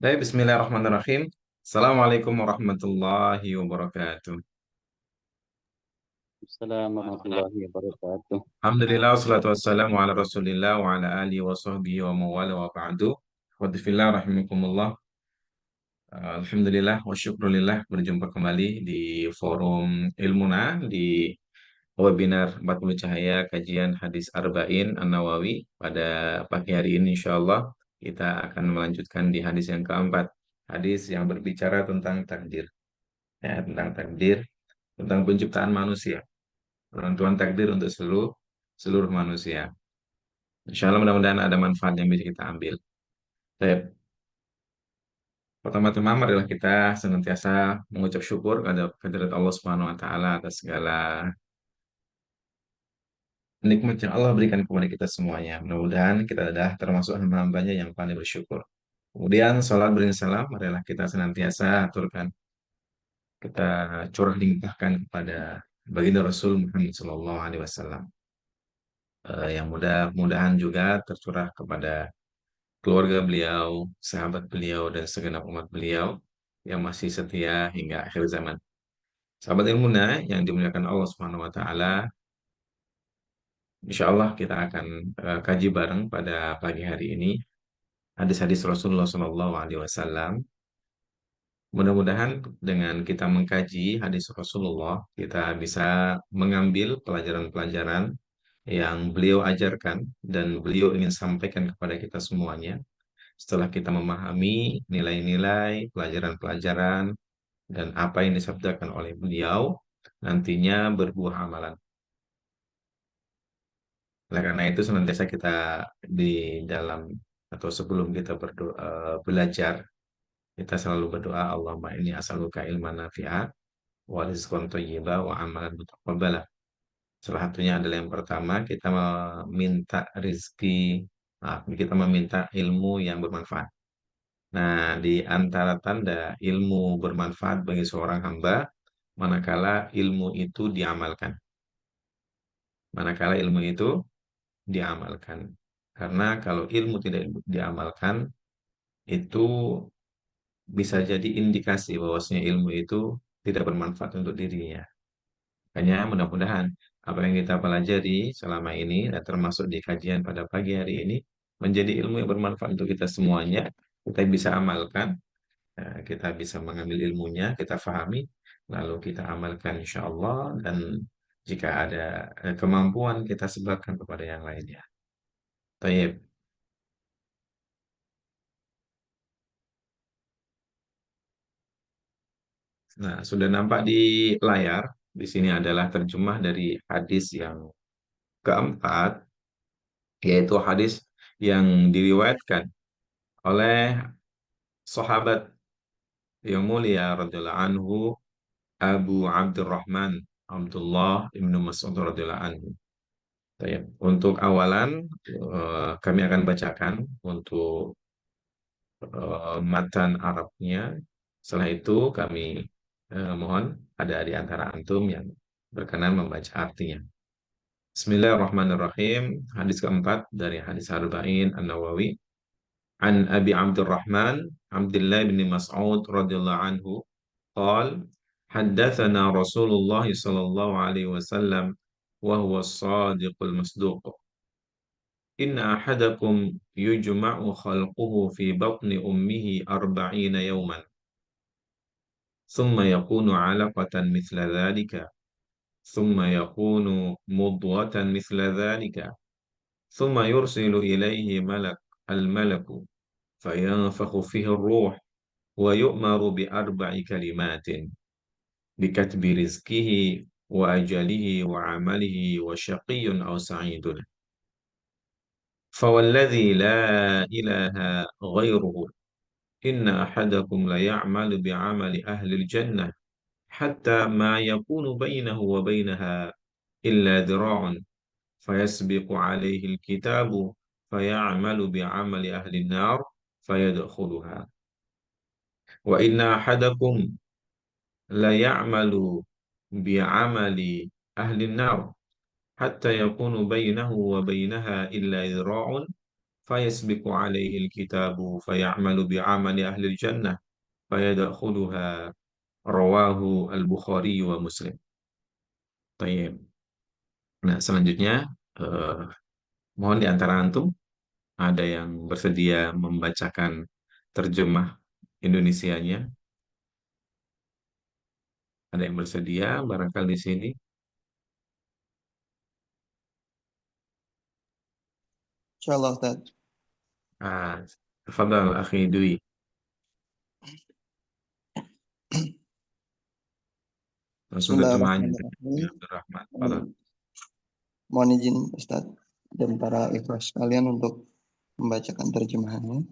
Baik, bismillahirrahmanirrahim. Assalamualaikum warahmatullahi wabarakatuh. Assalamualaikum warahmatullahi wabarakatuh. Alhamdulillah, wassalatu wassalamu ala rasulillah wa ala alihi wa sahbihi wa mawala wa ba'du. Wadifillah rahimakumullah. Alhamdulillah wa syukrulillah berjumpa kembali di forum Ilmuna di webinar 40 Cahaya Kajian Hadis Arba'in An-Nawawi. Pada pagi hari ini insyaallah kita akan melanjutkan di hadis yang keempat. Hadis yang berbicara tentang takdir. Ya, tentang takdir, tentang penciptaan manusia. Penentuan takdir untuk seluruh seluruh manusia. Insya Allah mudah-mudahan ada manfaat yang bisa kita ambil. Baik, pertama-tama adalah kita senantiasa mengucap syukur kepada kehadirat Allah Subhanahu wa taala atas segala nikmat yang Allah berikan kepada kita semuanya. Mudah-mudahan kita adalah termasuk hamba-hambanya yang pandai bersyukur. Kemudian salat berisalam adalah kita senantiasa aturkan, kita curah limpahkan kepada baginda Rasul Muhammad SAW, yang mudah-mudahan juga tercurah kepada keluarga beliau, sahabat beliau, dan segenap umat beliau yang masih setia hingga akhir zaman. Sahabat ilmuna yang dimuliakan Allah Subhanahu wa taala, insya Allah kita akan kaji bareng pada pagi hari ini hadis-hadis Rasulullah Shallallahu alaihi wasallam. Mudah-mudahan dengan kita mengkaji hadis Rasulullah, kita bisa mengambil pelajaran-pelajaran yang beliau ajarkan dan beliau ingin sampaikan kepada kita semuanya. Setelah kita memahami nilai-nilai, pelajaran-pelajaran, dan apa yang disabdakan oleh beliau, nantinya berbuah amalan. Oleh karena itu, senantiasa kita di dalam atau sebelum kita berdoa, belajar, kita selalu berdoa, Allahumma inni as'aluka ilman nafi'ah, wa rizqan thayyiba, wa amalan mutaqabbala. Salah satunya adalah yang pertama, kita meminta rizki, kita meminta ilmu yang bermanfaat. Nah, di antara tanda ilmu bermanfaat bagi seorang hamba, manakala ilmu itu diamalkan. Manakala ilmu itu diamalkan. Karena kalau ilmu tidak diamalkan, itu bisa jadi indikasi bahwasanya ilmu itu tidak bermanfaat untuk dirinya. Makanya mudah-mudahan apa yang kita pelajari selama ini, dan termasuk di kajian pada pagi hari ini, menjadi ilmu yang bermanfaat untuk kita semuanya. Kita bisa amalkan. Kita bisa mengambil ilmunya, kita fahami, lalu kita amalkan insya Allah, dan jika ada kemampuan kita sebarkan kepada yang lainnya. Taib. Nah, sudah nampak di layar, di sini adalah terjemah dari hadis yang keempat, yaitu hadis yang diriwayatkan oleh sahabat yang mulia radhiyallahu anhu, Abu Abdurrahman Abdullah ibnu Mas'ud radhiyallahu anhu. Baik. Untuk awalan, kami akan bacakan untuk matan Arabnya. Setelah itu kami mohon ada di antara antum yang berkenan membaca artinya. Bismillahirrahmanirrahim. Hadis keempat dari hadis Arba'in An-Nawawi. An Abi Abdurrahman Abdullah bin Mas'ud radhiyallahu anhu قال حدثنا رسول الله صلى الله عليه وسلم وهو الصادق المصدوق إن أحدكم يجمع خلقه في بطن أمه 40 يوما ثم يكون علقة مثل ذلك ثم يكون مضغة مثل ذلك ثم يرسل إليه الملك فينفخ فيه الروح ويؤمر ب4 كلمات بكتب رزقه وأجله وعمله وشقي أو سعيد فوالذي لا إله غيره إن أحدكم ليعمل بعمل أهل الجنة حتى ما يكون بينه وبينها إلا ذراع فيسبق عليه الكتاب فيعمل بعمل أهل النار فيدخلها وإن أحدكم ليعمل بعمل أهل النار حتى يكون بينه وبينها إلا ذراع فيسبق عليه الكتاب فيعمل بعمل أهل الجنة فيدخلها. رواه البخاري ومسلم. طيب. Nah, selanjutnya, eh, mohon di antara antum ada yang bersedia membacakan terjemah Indonesianya? Ada yang bersedia barangkali di sini? Insyaallah Ustaz. Ah, tafadhal akhi Dwi. Langsung terjemahannya dari Bismillahirrahmanirrahim. Abdurrahman. Tafadhal. Hmm, Mohon izin Ustaz dan para ikhwas sekalian untuk membacakan terjemahannya.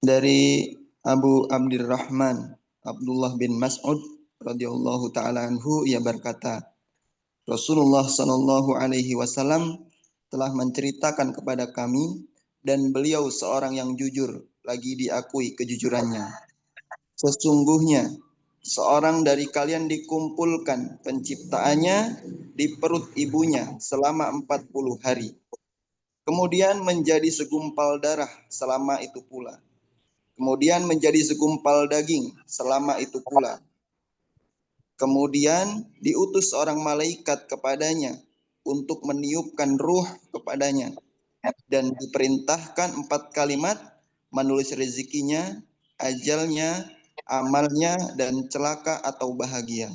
Dari Abu Abdurrahman Abdullah bin Mas'ud radhiyallahu taala anhu, ia berkata, Rasulullah Shallallahu alaihi wasallam telah menceritakan kepada kami, dan beliau seorang yang jujur lagi diakui kejujurannya. Sesungguhnya seorang dari kalian dikumpulkan penciptaannya di perut ibunya selama 40 hari. Kemudian menjadi segumpal darah selama itu pula. Kemudian menjadi segumpal daging selama itu pula. Kemudian diutus seorang malaikat kepadanya untuk meniupkan ruh kepadanya. Dan diperintahkan 4 kalimat, menulis rezekinya, ajalnya, amalnya, dan celaka atau bahagia.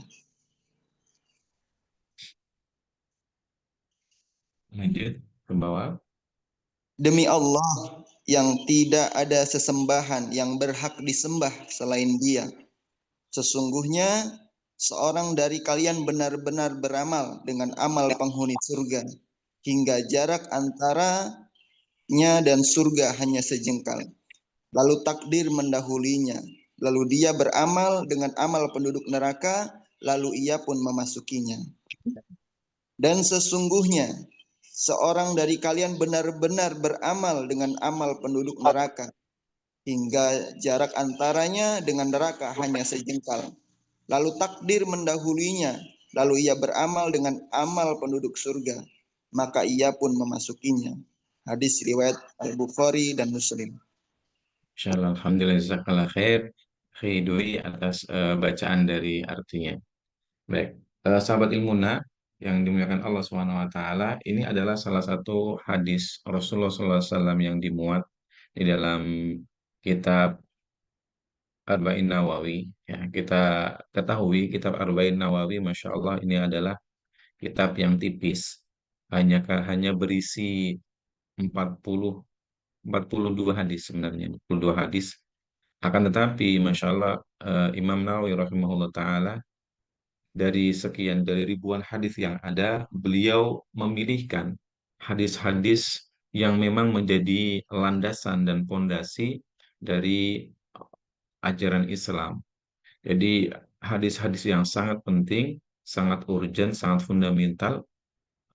Lanjut ke bawah. Demi Allah yang tidak ada sesembahan yang berhak disembah selain Dia, sesungguhnya seorang dari kalian benar-benar beramal dengan amal penghuni surga, hingga jarak antaranya dan surga hanya sejengkal. Lalu takdir mendahulinya. Lalu dia beramal dengan amal penduduk neraka, lalu ia pun memasukinya. Dan sesungguhnya seorang dari kalian benar-benar beramal dengan amal penduduk neraka, hingga jarak antaranya dengan neraka hanya sejengkal. Lalu takdir mendahulinya, lalu ia beramal dengan amal penduduk surga, maka ia pun memasukinya. Hadis riwayat Al-Bukhari dan Muslim. Insyaallah, alhamdulillah, jazakallah khair akhi Dwi atas bacaan dari artinya. Baik, sahabat Ilmuna yang dimuliakan Allah Subhanahu wa taala, ini adalah salah satu hadis Rasulullah SAW yang dimuat di dalam kitab Arba'in Nawawi. Ya, kita ketahui kitab Arba'in Nawawi, Masya Allah, ini adalah kitab yang tipis. Hanya berisi 40 42 hadis sebenarnya, 42 hadis. Akan tetapi, Masya Allah, Imam Nawawi rahimahullah ta'ala, dari ribuan hadis yang ada, beliau memilihkan hadis-hadis yang memang menjadi landasan dan pondasi dari ajaran Islam. Jadi hadis-hadis yang sangat penting, sangat urgent, sangat fundamental,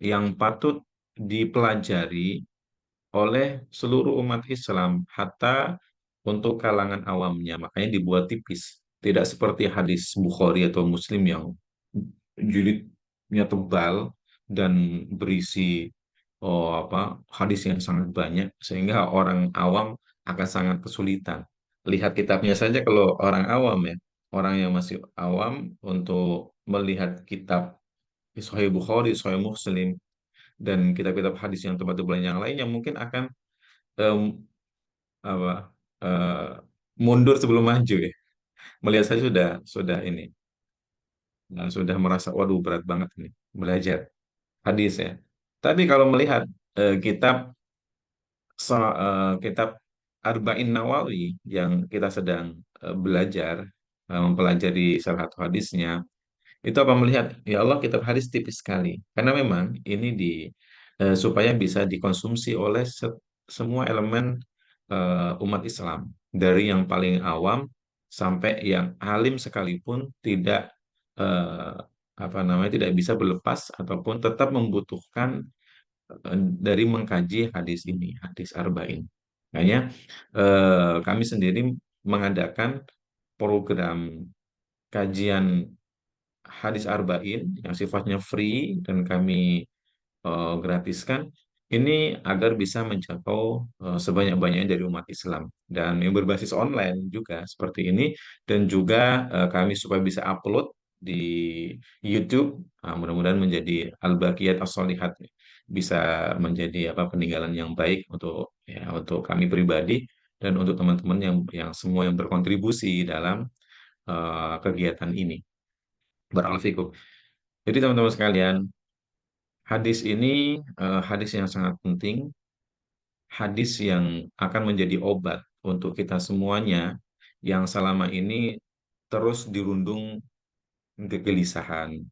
yang patut dipelajari oleh seluruh umat Islam, hatta untuk kalangan awamnya. Makanya dibuat tipis. Tidak seperti hadis Bukhari atau Muslim yang jilidnya tebal dan berisi hadis yang sangat banyak, sehingga orang awam akan sangat kesulitan. Lihat kitabnya saja kalau orang awam ya, orang yang masih awam untuk melihat kitab Sahih Bukhari, Sahih Muslim, dan kitab-kitab hadis yang tebal-tebal yang lainnya mungkin akan em, apa eh, mundur sebelum maju ya. Melihat saya sudah ini, sudah merasa waduh berat banget ini belajar hadis ya. Tapi kalau melihat kitab kitab Arba'in Nawawi yang kita sedang belajar, mempelajari salah satu hadisnya, itu apa melihat, ya Allah, kitab hadis tipis sekali. Karena memang ini supaya bisa dikonsumsi oleh semua elemen umat Islam. Dari yang paling awam sampai yang alim sekalipun tidak eh, tidak bisa berlepas ataupun tetap membutuhkan dari mengkaji hadis ini, hadis Arba'in. Makanya kami sendiri mengadakan program kajian hadis Arba'in yang sifatnya free dan kami gratiskan, Ini agar bisa menjangkau sebanyak-banyaknya dari umat Islam dan yang berbasis online juga seperti ini, dan juga kami supaya bisa upload di YouTube. Mudah-mudahan menjadi al-baqiyat as-sholihat, bisa menjadi apa, peninggalan yang baik untuk ya, untuk kami pribadi dan untuk teman-teman yang semua yang berkontribusi dalam kegiatan ini. Barakallahu fikum. Jadi teman-teman sekalian, hadis ini hadis yang sangat penting, hadis yang akan menjadi obat untuk kita semuanya yang selama ini terus dirundung kegelisahan,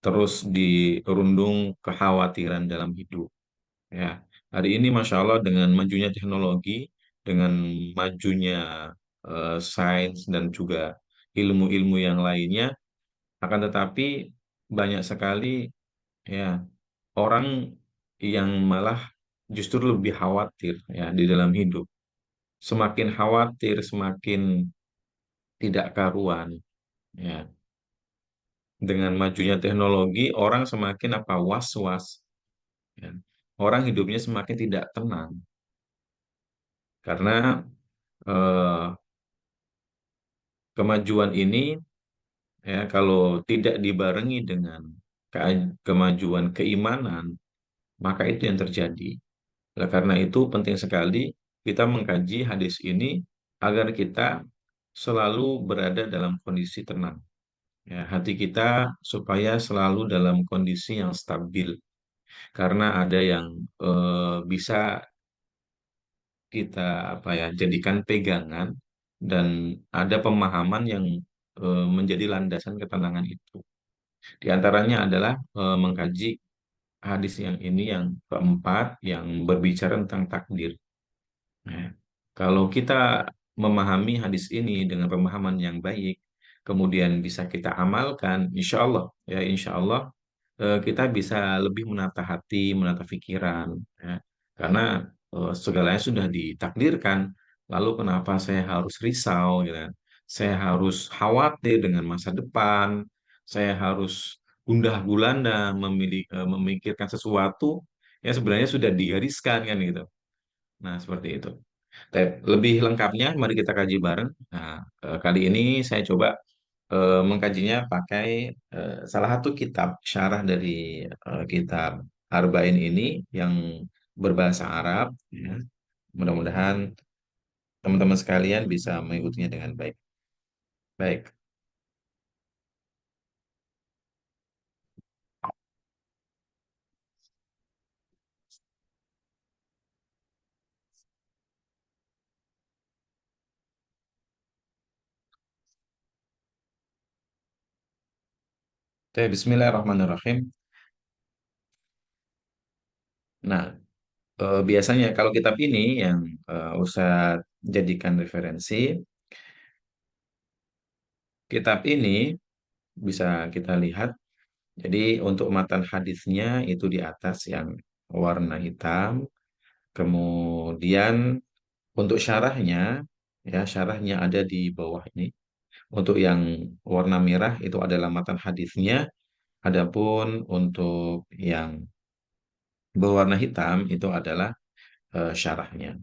terus dirundung kekhawatiran dalam hidup. Ya, hari ini Masya Allah dengan majunya teknologi, dengan majunya sains dan juga ilmu-ilmu yang lainnya, akan tetapi banyak sekali ya orang yang malah justru lebih khawatir ya di dalam hidup. Semakin khawatir, semakin tidak karuan ya. Dengan majunya teknologi, orang semakin apa, was-was ya. Orang hidupnya semakin tidak tenang karena eh, kemajuan ini ya kalau tidak dibarengi dengan kemajuan keimanan, maka itu yang terjadi. Oleh karena itu penting sekali kita mengkaji hadis ini agar kita selalu berada dalam kondisi tenang. Ya, hati kita supaya selalu dalam kondisi yang stabil. Karena ada yang bisa kita apa ya jadikan pegangan, dan ada pemahaman yang menjadi landasan ketenangan itu. Di antaranya adalah mengkaji hadis yang ini yang keempat yang berbicara tentang takdir. Nah, kalau kita memahami hadis ini dengan pemahaman yang baik, kemudian bisa kita amalkan, insya Allah kita bisa lebih menata hati, menata pikiran, ya. Karena segalanya sudah ditakdirkan. Lalu kenapa saya harus risau, gitu kan? Saya harus khawatir dengan masa depan, saya harus gundah gulana memikirkan sesuatu yang sebenarnya sudah digariskan kan gitu. Nah, seperti itu. Lebih lengkapnya, mari kita kaji bareng. Nah, kali ini saya coba mengkajinya pakai salah satu kitab syarah dari kitab Arba'in ini yang berbahasa Arab. Ya. Mudah-mudahan teman-teman sekalian bisa mengikutinya dengan baik. Baik. Bismillahirrahmanirrahim. Nah, biasanya kalau kitab ini yang usah jadikan referensi, kitab ini bisa kita lihat. Jadi untuk matan hadisnya itu di atas yang warna hitam. Kemudian untuk syarahnya, ya syarahnya ada di bawah ini. Untuk yang warna merah itu adalah matan hadisnya. Adapun untuk yang berwarna hitam itu adalah syarahnya.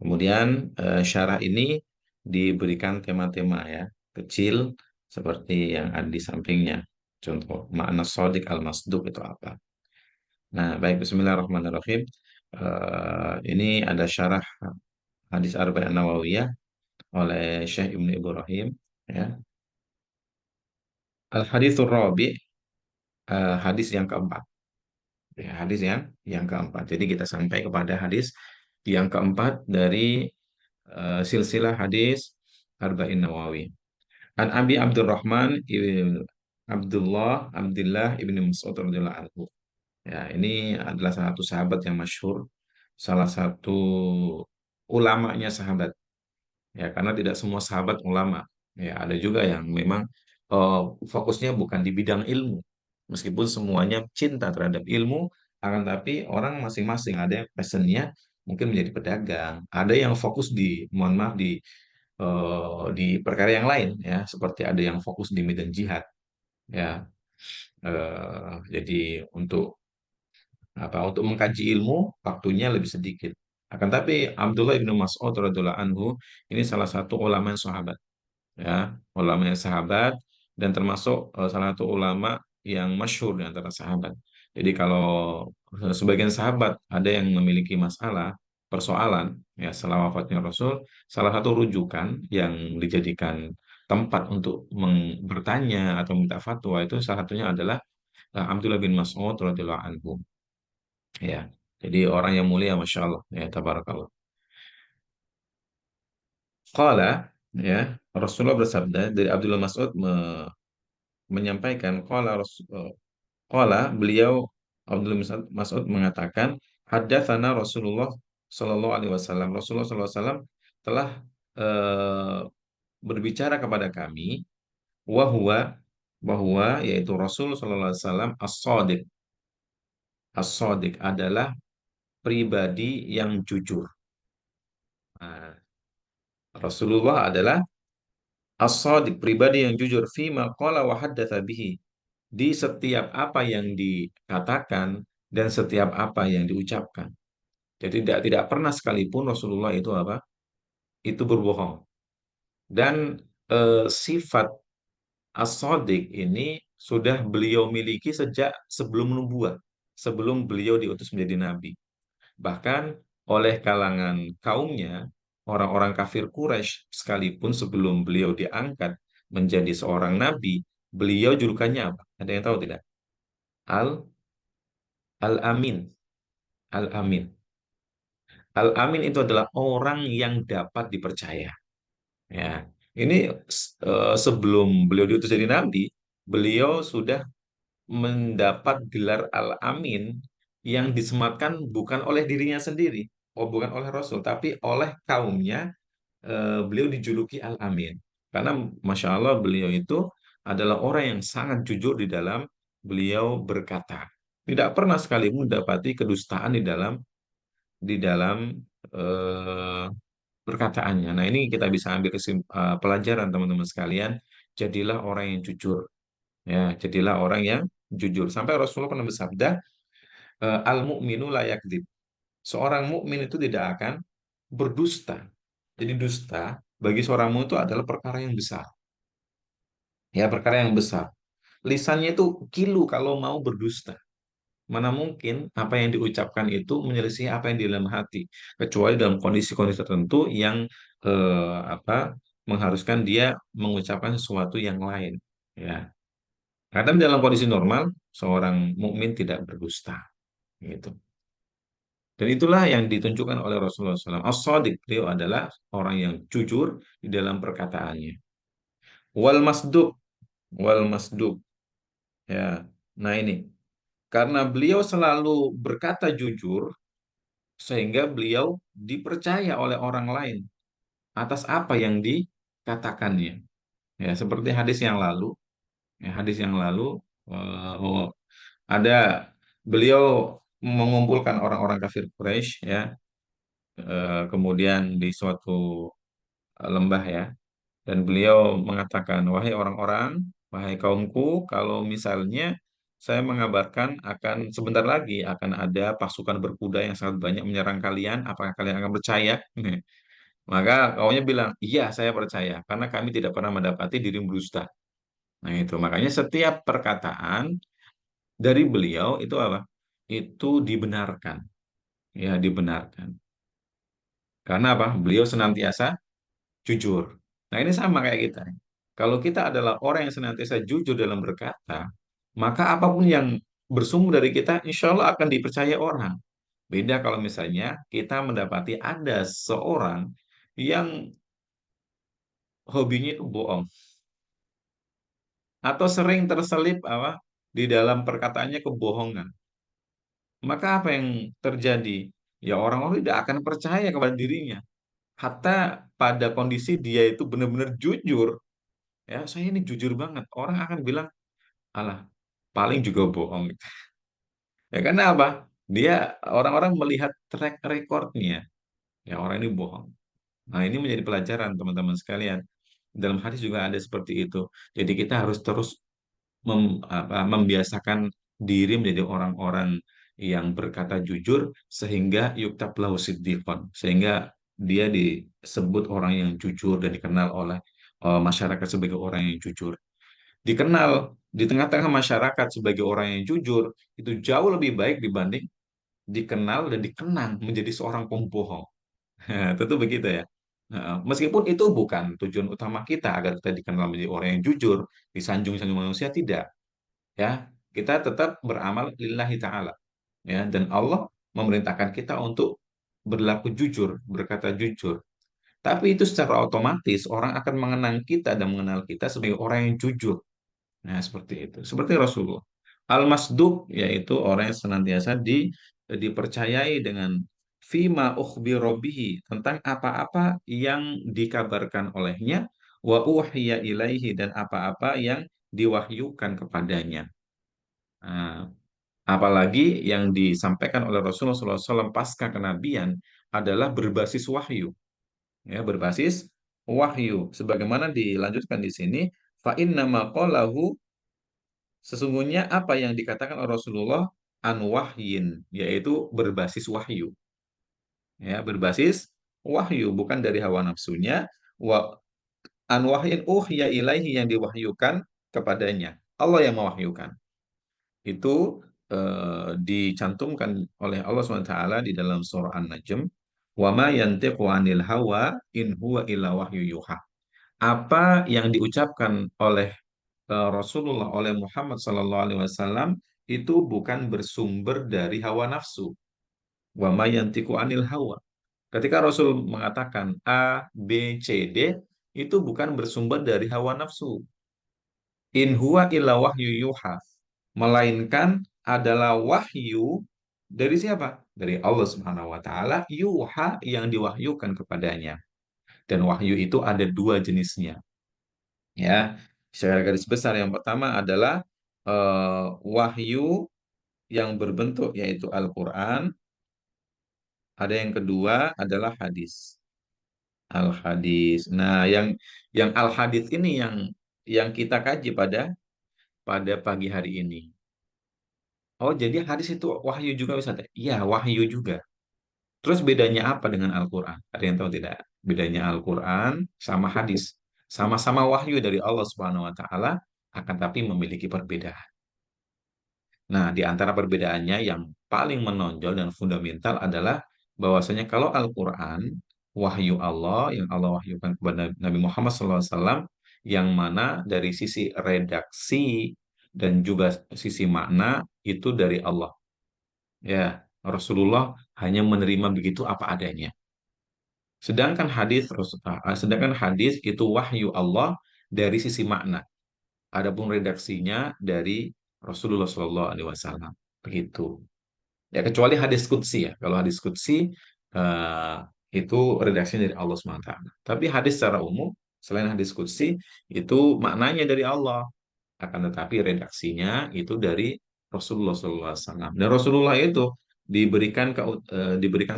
Kemudian syarah ini diberikan tema-tema ya kecil seperti yang ada di sampingnya. Contoh makna sodik al-masduq itu apa? Nah, baik, Bismillahirrahmanirrahim. Ini ada syarah hadis Arba'in Nawawiyah oleh Syekh Ibnu Ibrahim. Ya. Al-Hadithur Rabi, hadis yang keempat. Ya, hadis yang keempat. Jadi kita sampai kepada hadis yang keempat dari silsilah hadis Arba'in Nawawi. An Abi Abdurrahman ibn Abdullah ibn Mas'ud radhiyallahu anhu. Ya, ini adalah salah satu sahabat yang masyhur, salah satu ulamanya sahabat. Ya, karena tidak semua sahabat ulama. Ya, ada juga yang memang eh, fokusnya bukan di bidang ilmu. Meskipun semuanya cinta terhadap ilmu, akan tapi orang masing-masing ada yang passionnya mungkin menjadi pedagang, ada yang fokus mohon maaf, di perkara yang lain ya, seperti ada yang fokus di medan jihad ya. Jadi untuk untuk mengkaji ilmu waktunya lebih sedikit. Akan tapi Abdullah bin Mas'ud radhiyallahu anhu ini salah satu ulama sahabat, ya, ulama yang sahabat, dan termasuk salah satu ulama yang masyhur di antara sahabat. Jadi kalau sebagian sahabat ada yang memiliki masalah, persoalan, ya, setelah wafatnya Rasul, salah satu rujukan yang dijadikan tempat untuk bertanya atau minta fatwa itu salah satunya adalah Abdullah bin Mas'ud radhiyallahu anhu. Ya, jadi orang yang mulia, masya Allah, ya, tabarakallah. Qala, ya, Rasulullah bersabda dari Abdullah Mas'ud menyampaikan, qala, beliau Abdullah bin Mas'ud mengatakan, haddatsana Rasulullah Shallallahu Alaihi Wasallam. Rasulullah Shallallahu Alaihi Wasallam telah eh, berbicara kepada kami, wahwa bahwa yaitu Rasul Shallallahu Alaihi Wasallam as-sadiq. As-sadiq adalah pribadi yang jujur. Nah, Rasulullah adalah as-sadiq, pribadi yang jujur, fima qala wa haddatsa bihi, di setiap apa yang dikatakan dan setiap apa yang diucapkan. Jadi tidak pernah sekalipun Rasulullah itu apa? Itu berbohong. Dan sifat as-sadiq ini sudah beliau miliki sejak sebelum nubuah, sebelum beliau diutus menjadi nabi. Bahkan oleh kalangan kaumnya, orang-orang kafir Quraisy sekalipun sebelum beliau diangkat menjadi seorang nabi, beliau julukannya apa? Ada yang tahu tidak? Al Al-Amin. Al-Amin. Al-Amin itu adalah orang yang dapat dipercaya. Ya, ini sebelum beliau diutus jadi nabi, beliau sudah mendapat gelar Al-Amin yang disematkan bukan oleh dirinya sendiri, bukan oleh Rasul, tapi oleh kaumnya. Beliau dijuluki Al-Amin karena masya Allah beliau itu adalah orang yang sangat jujur di dalam beliau berkata. Tidak pernah sekali mendapati kedustaan di dalam eh, perkataannya. Nah, ini kita bisa ambil pelajaran teman-teman sekalian. Jadilah orang yang jujur. Ya, jadilah orang yang jujur. Sampai Rasulullah pernah bersabda, al-mu'minu la yakdzib. Seorang mukmin itu tidak akan berdusta. Jadi dusta bagi seorang mukmin itu adalah perkara yang besar. Ya, perkara yang besar. Lisannya itu kilu kalau mau berdusta. Mana mungkin apa yang diucapkan itu menyelisih apa yang di dalam hati, kecuali dalam kondisi-kondisi tertentu yang apa mengharuskan dia mengucapkan sesuatu yang lain. Ya, karena dalam kondisi normal seorang mukmin tidak berdusta, gitu. Dan itulah yang ditunjukkan oleh Rasulullah SAW. As-Sadiq, beliau adalah orang yang jujur di dalam perkataannya. Wal masduq, wal masduq. Ya, nah ini karena beliau selalu berkata jujur, sehingga beliau dipercaya oleh orang lain atas apa yang dikatakannya. Ya, seperti hadis yang lalu, ya, hadis yang lalu ada beliau mengumpulkan orang-orang kafir Quraisy, ya, kemudian di suatu lembah, ya, dan beliau mengatakan, wahai orang-orang, wahai kaumku, kalau misalnya saya mengabarkan akan sebentar lagi akan ada pasukan berkuda yang sangat banyak menyerang kalian, apakah kalian akan percaya? Maka kaumnya bilang, iya saya percaya, karena kami tidak pernah mendapati dirimu berdusta. Nah itu, makanya setiap perkataan dari beliau itu apa? Itu dibenarkan, ya, dibenarkan. Karena apa? Beliau senantiasa jujur. Nah, ini sama kayak kita. Kalau kita adalah orang yang senantiasa jujur dalam berkata, maka apapun yang bersumber dari kita, insya Allah akan dipercaya orang. Beda kalau misalnya kita mendapati ada seorang yang hobinya itu bohong, atau sering terselip apa di dalam perkataannya kebohongan. Maka apa yang terjadi? Ya orang-orang tidak akan percaya kepada dirinya. Hatta pada kondisi dia itu benar-benar jujur, ya saya ini jujur banget, orang akan bilang alah paling juga bohong gitu. Ya karena apa, dia orang-orang melihat track recordnya, ya orang ini bohong. Nah ini menjadi pelajaran teman-teman sekalian, dalam hadis juga ada seperti itu. Jadi kita harus terus membiasakan diri menjadi orang-orang yang berkata jujur sehingga yuktab lahu siddiqon, sehingga dia disebut orang yang jujur dan dikenal oleh masyarakat sebagai orang yang jujur. Dikenal di tengah-tengah masyarakat sebagai orang yang jujur itu jauh lebih baik dibanding dikenal dan dikenang menjadi seorang pembohong. Tentu begitu ya. Meskipun itu bukan tujuan utama kita agar kita dikenal menjadi orang yang jujur, disanjung-sanjung manusia, tidak. Ya, kita tetap beramal lillahi ta'ala. Ya, dan Allah memerintahkan kita untuk berlaku jujur, berkata jujur. Tapi itu secara otomatis orang akan mengenang kita dan mengenal kita sebagai orang yang jujur. Nah, seperti itu. Seperti Rasulullah. Al-Masduq yaitu orang yang senantiasa dipercayai dengan fima ukhbiro bihi, tentang apa-apa yang dikabarkan olehnya, wa uhiya ilaihi, dan apa-apa yang diwahyukan kepadanya. Nah, apalagi yang disampaikan oleh Rasulullah SAW pasca kenabian adalah berbasis wahyu, ya, berbasis wahyu. Sebagaimana dilanjutkan di sini, fa inna ma qalahu, sesungguhnya apa yang dikatakan oleh Rasulullah an wahyin, yaitu berbasis wahyu. Ya, berbasis wahyu, bukan dari hawa nafsunya. Wa an wahyin uhya ilaihi, yang diwahyukan kepadanya. Allah yang mewahyukan. Itu dicantumkan oleh Allah SWT di dalam surah An-Najm. Wa ma yantiqu 'anil hawa in huwa illa wahyu yuha. Apa yang diucapkan oleh Rasulullah, oleh Muhammad Sallallahu Alaihi Wasallam, itu bukan bersumber dari hawa nafsu. Wa ma yantiqu 'anil hawa. Ketika Rasul mengatakan A, B, C, D, itu bukan bersumber dari hawa nafsu. In huwa illa wahyu yuha. Melainkan adalah wahyu dari siapa? Dari Allah Subhanahu wa taala, yuha, yang diwahyukan kepadanya. Dan wahyu itu ada dua jenisnya. Ya, secara garis besar yang pertama adalah wahyu yang berbentuk yaitu Al-Qur'an. Ada yang kedua adalah hadis. Al-hadis. Nah, yang al-hadis ini yang kita kaji pada pagi hari ini. Oh, jadi hadis itu wahyu juga, Ustaz? Iya, wahyu juga. Terus bedanya apa dengan Al-Quran? Ada yang tahu tidak? Bedanya Al-Quran sama hadis. Sama-sama wahyu dari Allah Subhanahu wa taala, akan tapi memiliki perbedaan. Nah, di antara perbedaannya yang paling menonjol dan fundamental adalah bahwasanya kalau Al-Quran, wahyu Allah yang Allah wahyukan kepada Nabi Muhammad SAW, yang mana dari sisi redaksi dan juga sisi makna itu dari Allah. Ya, Rasulullah hanya menerima begitu apa adanya. Sedangkan hadis itu wahyu Allah dari sisi makna. Adapun redaksinya dari Rasulullah Shallallahu Alaihi Wasallam. Begitu. Ya, kecuali hadis qudsi ya. Kalau hadis qudsi eh, itu redaksinya dari Allah SWT. Tapi hadis secara umum selain hadis qudsi itu maknanya dari Allah. Akan tetapi redaksinya itu dari Rasulullah SAW. Dan Rasulullah itu diberikan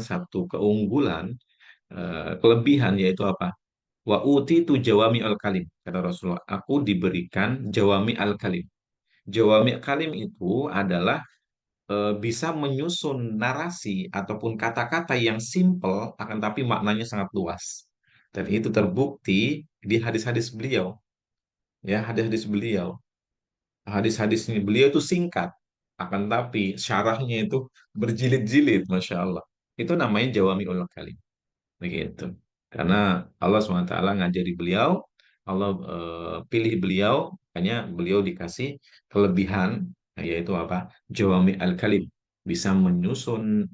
satu keunggulan, kelebihan, yaitu apa? Wa uti tu jawami al kalim, kata Rasulullah. Aku diberikan jawami al kalim. Jawami al kalim itu adalah bisa menyusun narasi ataupun kata-kata yang simple akan tapi maknanya sangat luas. Dan itu terbukti di hadis-hadis beliau. Ya, hadis-hadis beliau. Hadis-hadisnya beliau itu singkat, akan tapi syarahnya itu berjilid-jilid, masya Allah. Itu namanya Jawami'ul Kalim, begitu. Karena Allah SWT ngajari beliau, Allah pilih beliau, makanya beliau dikasih kelebihan, yaitu apa? Jawami'ul Kalim, bisa menyusun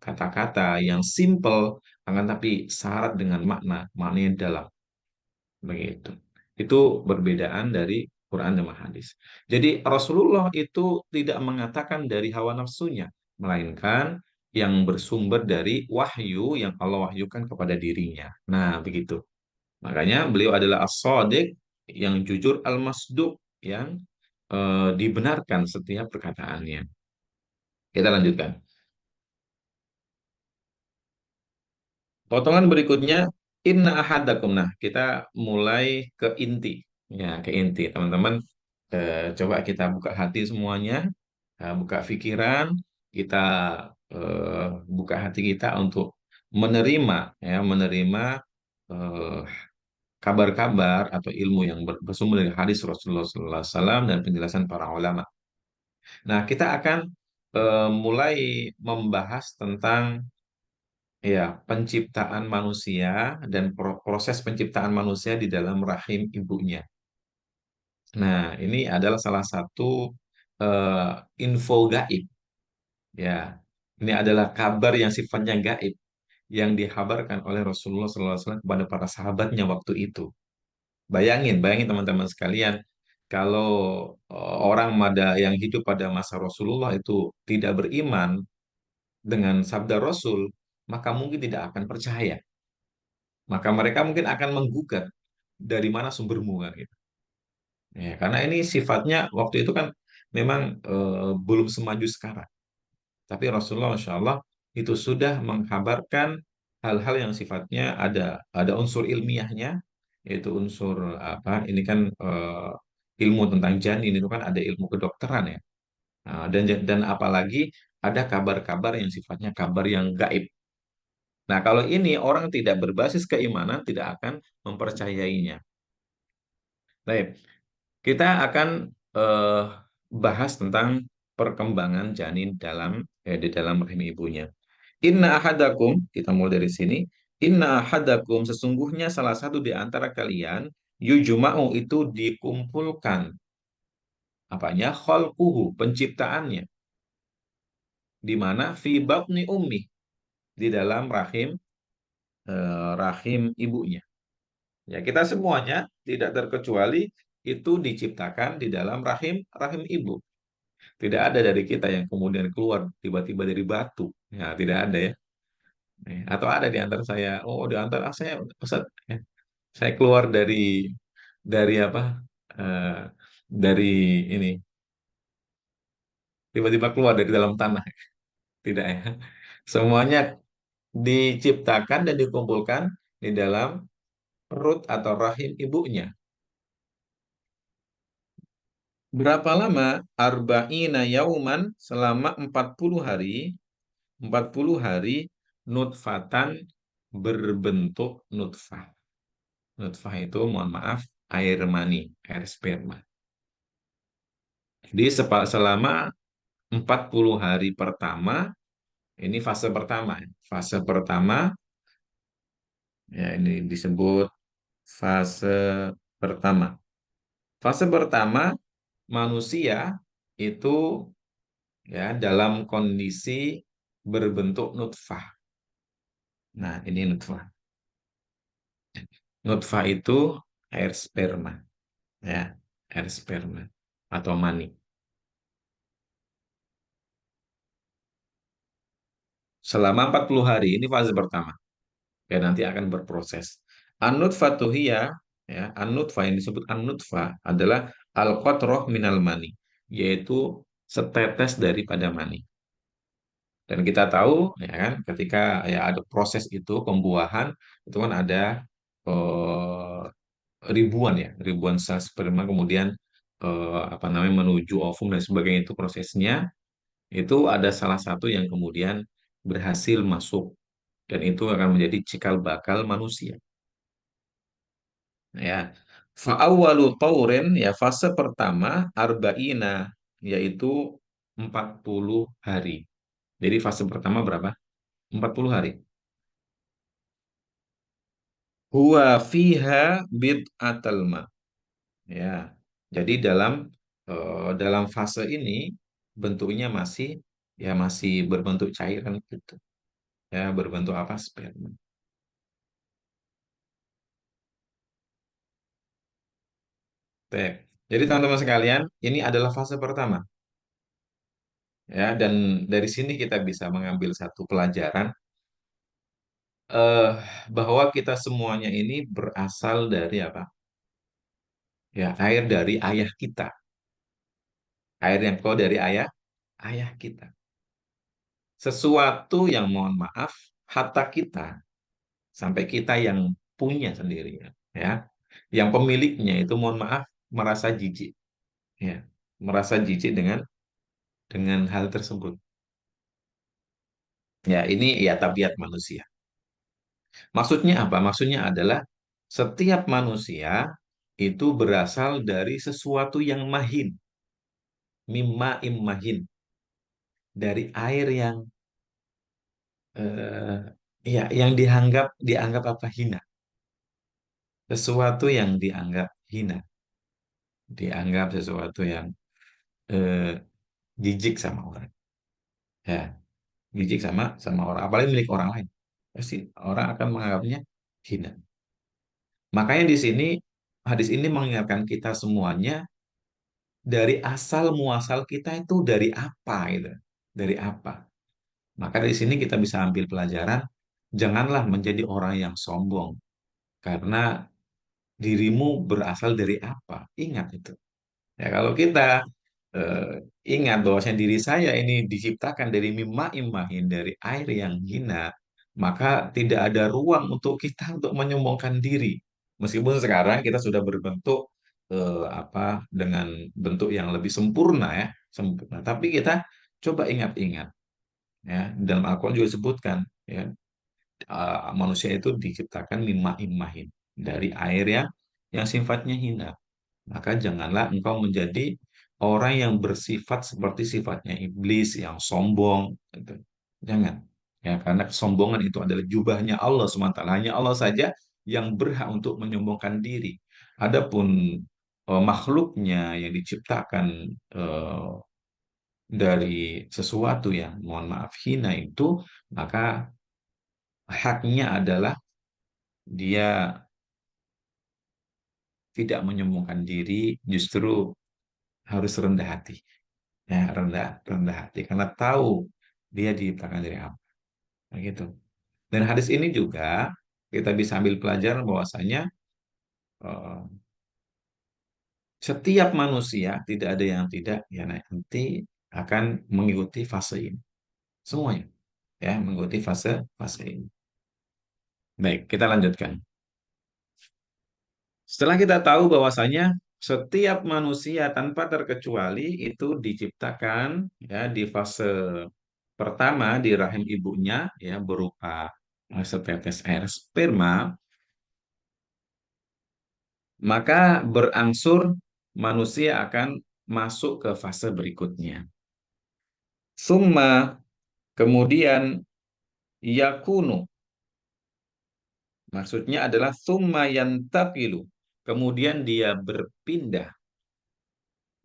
kata-kata yang simple, akan tapi syarat dengan makna, maknanya dalam. Begitu. Itu perbedaan dari Quran dan hadis. Jadi Rasulullah itu tidak mengatakan dari hawa nafsunya, melainkan yang bersumber dari wahyu yang Allah wahyukan kepada dirinya. Nah, begitu. Makanya beliau adalah as-shadiq, yang jujur, al-masduq, yang dibenarkan setiap perkataannya. Kita lanjutkan. Potongan berikutnya, inna ahadakum. Nah, kita mulai ke inti. Ya, ke inti. Teman-teman, coba kita buka hati semuanya, buka pikiran. kita buka hati kita untuk menerima, ya, menerima eh, kabar-kabar atau ilmu yang bersumber dari hadis Rasulullah SAW dan penjelasan para ulama. Nah, kita akan mulai membahas tentang, ya, penciptaan manusia dan proses penciptaan manusia di dalam rahim ibunya. Nah, ini adalah salah satu eh, info gaib, ya. Ini adalah kabar yang sifatnya gaib yang dikabarkan oleh Rasulullah SAW kepada para sahabatnya waktu itu. Bayangin teman-teman sekalian, kalau orang yang hidup pada masa Rasulullah itu tidak beriman dengan sabda Rasul, maka mungkin tidak akan percaya. Maka mereka mungkin akan menggugat dari mana sumbermu, kan, gitu. Ya, karena ini sifatnya waktu itu kan memang belum semaju sekarang. Tapi Rasulullah, Masya Allah, itu sudah mengkabarkan hal-hal yang sifatnya ada unsur ilmiahnya, yaitu unsur apa? Ini kan ilmu tentang janin itu kan ada ilmu kedokteran, ya. Nah, dan apalagi ada kabar-kabar yang sifatnya kabar yang gaib. Nah, kalau ini orang tidak berbasis keimanan tidak akan mempercayainya. Baik, kita akan eh, bahas tentang perkembangan janin di dalam rahim ibunya. Inna ahadakum, kita mulai dari sini. Inna ahadakum, sesungguhnya salah satu di antara kalian, yujma'u itu dikumpulkan. Apanya? Khalquhu, penciptaannya. Di mana? Fi batni ummi, di dalam rahim ibunya. Ya, kita semuanya tidak terkecuali itu diciptakan di dalam rahim ibu. Tidak ada dari kita yang kemudian keluar tiba-tiba dari batu. Ya, tidak ada, ya. Atau ada di antara saya, oh, di antara saya, Ustaz, ya, saya keluar dari apa? eh, dari ini tiba-tiba keluar dari dalam tanah. Tidak, ya. Semuanya diciptakan dan dikumpulkan di dalam perut atau rahim ibunya. Berapa lama? Arba'ina yauman, selama 40 hari. 40 hari nutfatan, berbentuk nutfah. Nutfah itu, mohon maaf, air mani, air sperma. Jadi selama 40 hari pertama, ini fase pertama, ya. Fase pertama, ya, ini disebut fase pertama. Fase pertama, manusia itu, ya, dalam kondisi berbentuk nutfah. Nah, ini nutfah. Nutfah itu air sperma, ya, air sperma atau mani. Selama 40 hari, ini fase pertama. Ya, nanti akan berproses. An-nutfatu hiya, ya, an-nutfah, yang disebut an-nutfah adalah al-qatrah minal mani, yaitu setetes daripada mani. Dan kita tahu, ya kan, ketika, ya, ada proses itu pembuahan, itu kan ada eh, ribuan, ya, ribuan sel sperma kemudian apa namanya menuju ovum dan sebagainya, itu prosesnya. Itu ada salah satu yang kemudian berhasil masuk, dan itu akan menjadi cikal bakal manusia, ya. Fa'awwalu taurin, ya, fase pertama arba'ina, yaitu 40 hari. Jadi fase pertama berapa? 40 hari. Huwa fiha bid'atal ma. Ya. Jadi dalam fase ini bentuknya masih berbentuk cairan gitu. Ya, berbentuk apa? Sperma. Baik. Jadi teman-teman sekalian, ini adalah fase pertama. Ya, dan dari sini kita bisa mengambil satu pelajaran, eh bahwa kita semuanya ini berasal dari apa? Ya, air dari ayah kita. Air yang keluar dari ayah kita. Sesuatu yang, mohon maaf, harta kita sampai kita yang punya sendiri, ya. Yang pemiliknya itu, mohon maaf, merasa jijik, ya. Merasa jijik dengan hal tersebut. Ya, ini ya tabiat manusia. Maksudnya apa? Maksudnya adalah setiap manusia itu berasal dari sesuatu yang mahin, mimma immahin, dari air yang eh, ya yang dianggap apa hina, sesuatu yang dianggap hina, dianggap sesuatu yang eh, jijik sama orang, ya jijik sama sama orang, apalagi milik orang lain, pasti orang akan menganggapnya hina. Makanya di sini hadis ini mengingatkan kita semuanya dari asal muasal kita itu dari apa gitu. Dari apa? Maka dari sini kita bisa ambil pelajaran, janganlah menjadi orang yang sombong karena dirimu berasal dari apa? Ingat itu. Ya kalau kita eh, ingat bahwasanya diri saya ini diciptakan dari mimma imahin, dari air yang hina, maka tidak ada ruang untuk kita untuk menyombongkan diri. Meskipun sekarang kita sudah berbentuk dengan bentuk yang lebih sempurna ya, sempurna. Tapi kita coba ingat-ingat ya, dalam Al-Quran juga disebutkan ya, manusia itu diciptakan mimma imahin, dari air yang sifatnya hina. Maka janganlah engkau menjadi orang yang bersifat seperti sifatnya iblis yang sombong. Gitu. Jangan. Ya, karena kesombongan itu adalah jubahnya Allah SWT. Hanya Allah saja yang berhak untuk menyombongkan diri. Adapun makhluknya yang diciptakan eh, dari sesuatu yang mohon maaf hina itu, maka haknya adalah dia tidak menyombongkan diri, justru harus rendah hati. Ya, rendah rendah hati karena tahu dia diciptakan dari apa. Nah, gitu. Dan hadis ini juga kita bisa ambil pelajaran bahwasanya eh, setiap manusia tidak ada yang tidak ya nanti akan mengikuti fase ini. Semuanya ya mengikuti fase fase ini. Baik, kita lanjutkan. Setelah kita tahu bahwasanya setiap manusia tanpa terkecuali itu diciptakan ya di fase pertama di rahim ibunya ya berupa setetes air sperma, maka berangsur manusia akan masuk ke fase berikutnya. Summa kemudian yakunu, maksudnya adalah summa yantaqilu, kemudian dia berpindah,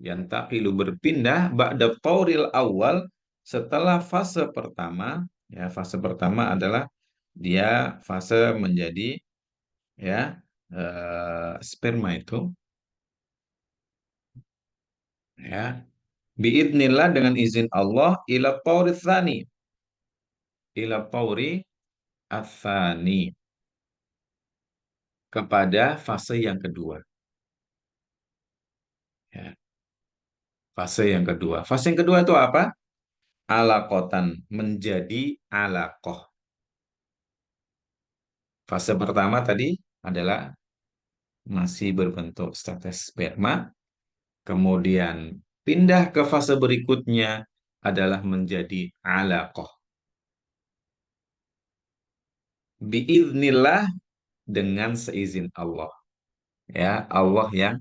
yantaqilu berpindah ba'da tauril awal, setelah fase pertama, ya fase pertama adalah dia fase menjadi ya sperma itu ya biidnillah dengan izin Allah ila tauri tsani, ila tauri atsani, kepada fase yang kedua ya fase yang kedua, fase yang kedua itu apa? Alakotan, menjadi alakoh. Fase pertama tadi adalah masih berbentuk status sperma, kemudian pindah ke fase berikutnya adalah menjadi alakoh. Biiznillah, dengan seizin Allah. Ya, Allah yang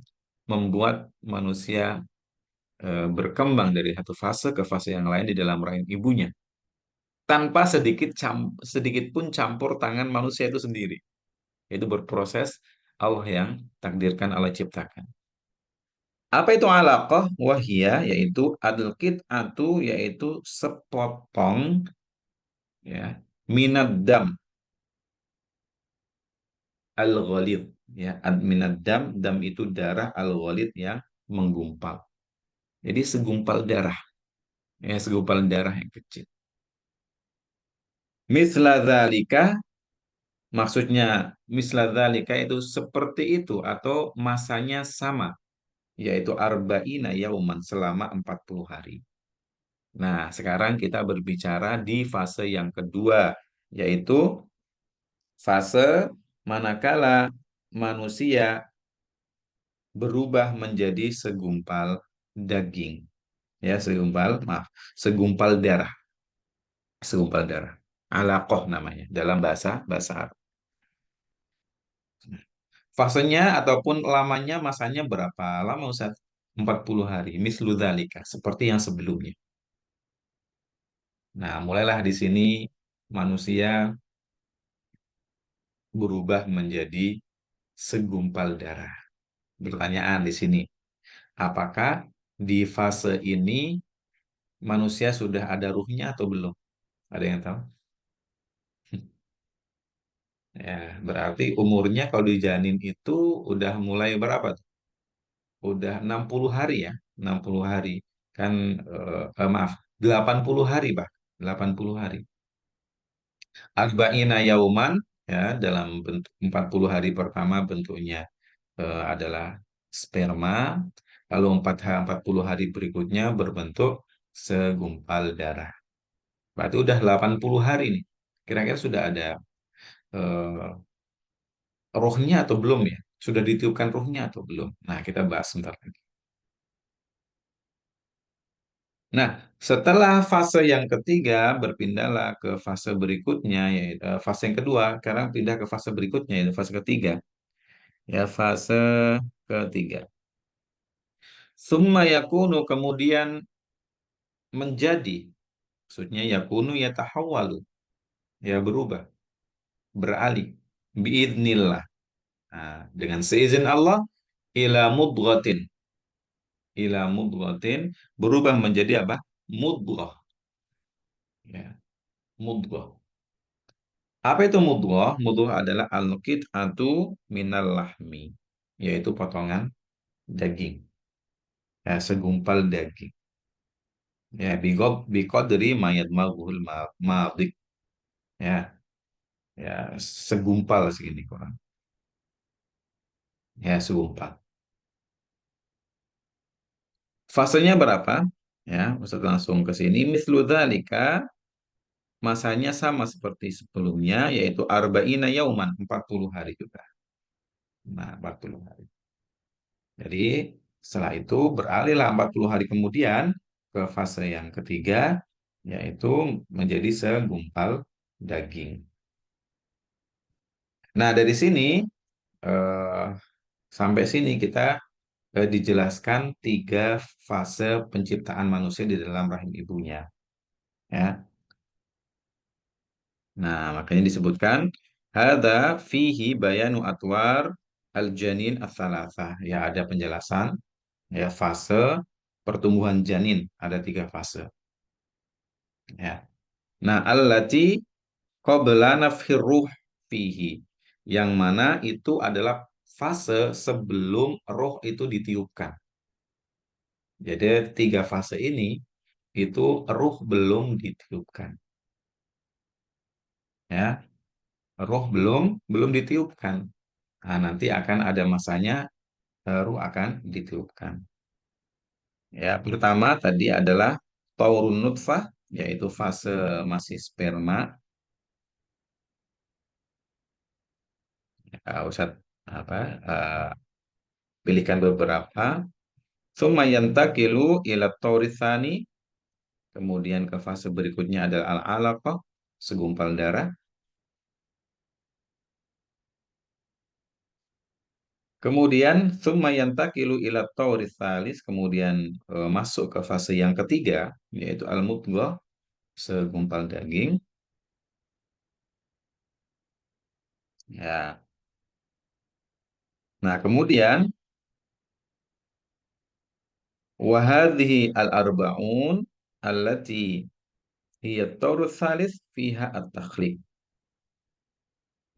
membuat manusia berkembang dari satu fase ke fase yang lain di dalam rahim ibunya tanpa sedikit pun campur tangan manusia itu sendiri. Itu berproses Allah yang takdirkan, Allah ciptakan. Apa itu alaqah? Wahia, yaitu adlkit atu, yaitu sepotong ya minad dam al-ghalid, ya minad dam, dam itu darah, al-ghalid yang menggumpal. Jadi segumpal darah, ya segumpal darah yang kecil. Misla dzalika, maksudnya misla dzalika itu seperti itu atau masanya sama, yaitu arba'ina yauman, selama 40 hari. Nah, sekarang kita berbicara di fase yang kedua, yaitu fase manakala manusia berubah menjadi segumpal daging. Ya, segumpal, maaf, segumpal darah. Segumpal darah. Alaqah namanya dalam bahasa bahasa Arab. Fasenya ataupun lamanya masanya berapa lama Ustaz? 40 hari. Mislu dzalika, seperti yang sebelumnya. Nah, mulailah di sini manusia berubah menjadi segumpal darah. Pertanyaan di sini, apakah di fase ini manusia sudah ada ruhnya atau belum? Ada yang tahu? Ya, berarti umurnya kalau di janin itu udah mulai berapa tuh? Udah 60 hari ya, 60 hari. Kan, maaf, 80 hari, Pak. 80 hari. Arba'ina yauman, ya, dalam bentuk 40 hari pertama bentuknya adalah sperma, lalu 40 hari berikutnya berbentuk segumpal darah. Berarti udah 80 hari nih. Kira-kira sudah ada eh, rohnya atau belum ya? Sudah ditiupkan rohnya atau belum? Nah, kita bahas sebentar lagi. Nah, setelah fase yang ketiga, berpindahlah ke fase berikutnya, yaitu fase yang kedua. Sekarang pindah ke fase berikutnya, yaitu fase ketiga. Ya, fase ketiga. Summa yakunu, kemudian menjadi. Maksudnya yakunu yatahawwalu. Ya, berubah, beralih. Biidnillah. Nah, dengan seizin Allah, ila mudghatin. Ila mudghatin, berubah menjadi apa? Mudghah. Ya, mudghah. Apa itu mudghah? Mudghah adalah al-qit'atu minal lahmi, yaitu potongan daging. Ya, segumpal daging. Ya, biqadri mayat maghul madik. Ya, ya, segumpal segini kurang. Ya, segumpal. Fasenya berapa? Ya, Ustaz langsung ke sini. Mislu dzalika, masanya sama seperti sebelumnya, yaitu arba'ina yauman, 40 hari juga. Nah, 40 hari. Jadi setelah itu beralihlah 40 hari kemudian ke fase yang ketiga, yaitu menjadi segumpal daging. Nah, dari sini eh, sampai sini kita dijelaskan tiga fase penciptaan manusia di dalam rahim ibunya. Ya. Nah, makanya disebutkan ada fihi bayanu atwar al-janin ats-tsalatsah. Ya, ada penjelasan ya fase pertumbuhan janin, ada tiga fase. Ya. Nah, allati qabla nafkhir ruh fihi. Yang mana itu adalah fase sebelum roh itu ditiupkan. Jadi tiga fase ini itu ruh belum ditiupkan. Ya, roh belum ditiupkan. Nah, nanti akan ada masanya ruh akan ditiupkan. Ya, pertama tadi adalah taurun nutfah, yaitu fase masih sperma. Ustaz apa pilihkan beberapa. Tsumma yantaqilu ila tauritsani, kemudian ke fase berikutnya adalah al-alaqah, segumpal darah. Kemudian tsumma yantaqilu ila tauritsalis, kemudian masuk ke fase yang ketiga, yaitu al-mudghah, segumpal daging. Ya. Nah, kemudian wa hadhihi al-arba'un allati hiya tsalis fiha at-takhliq.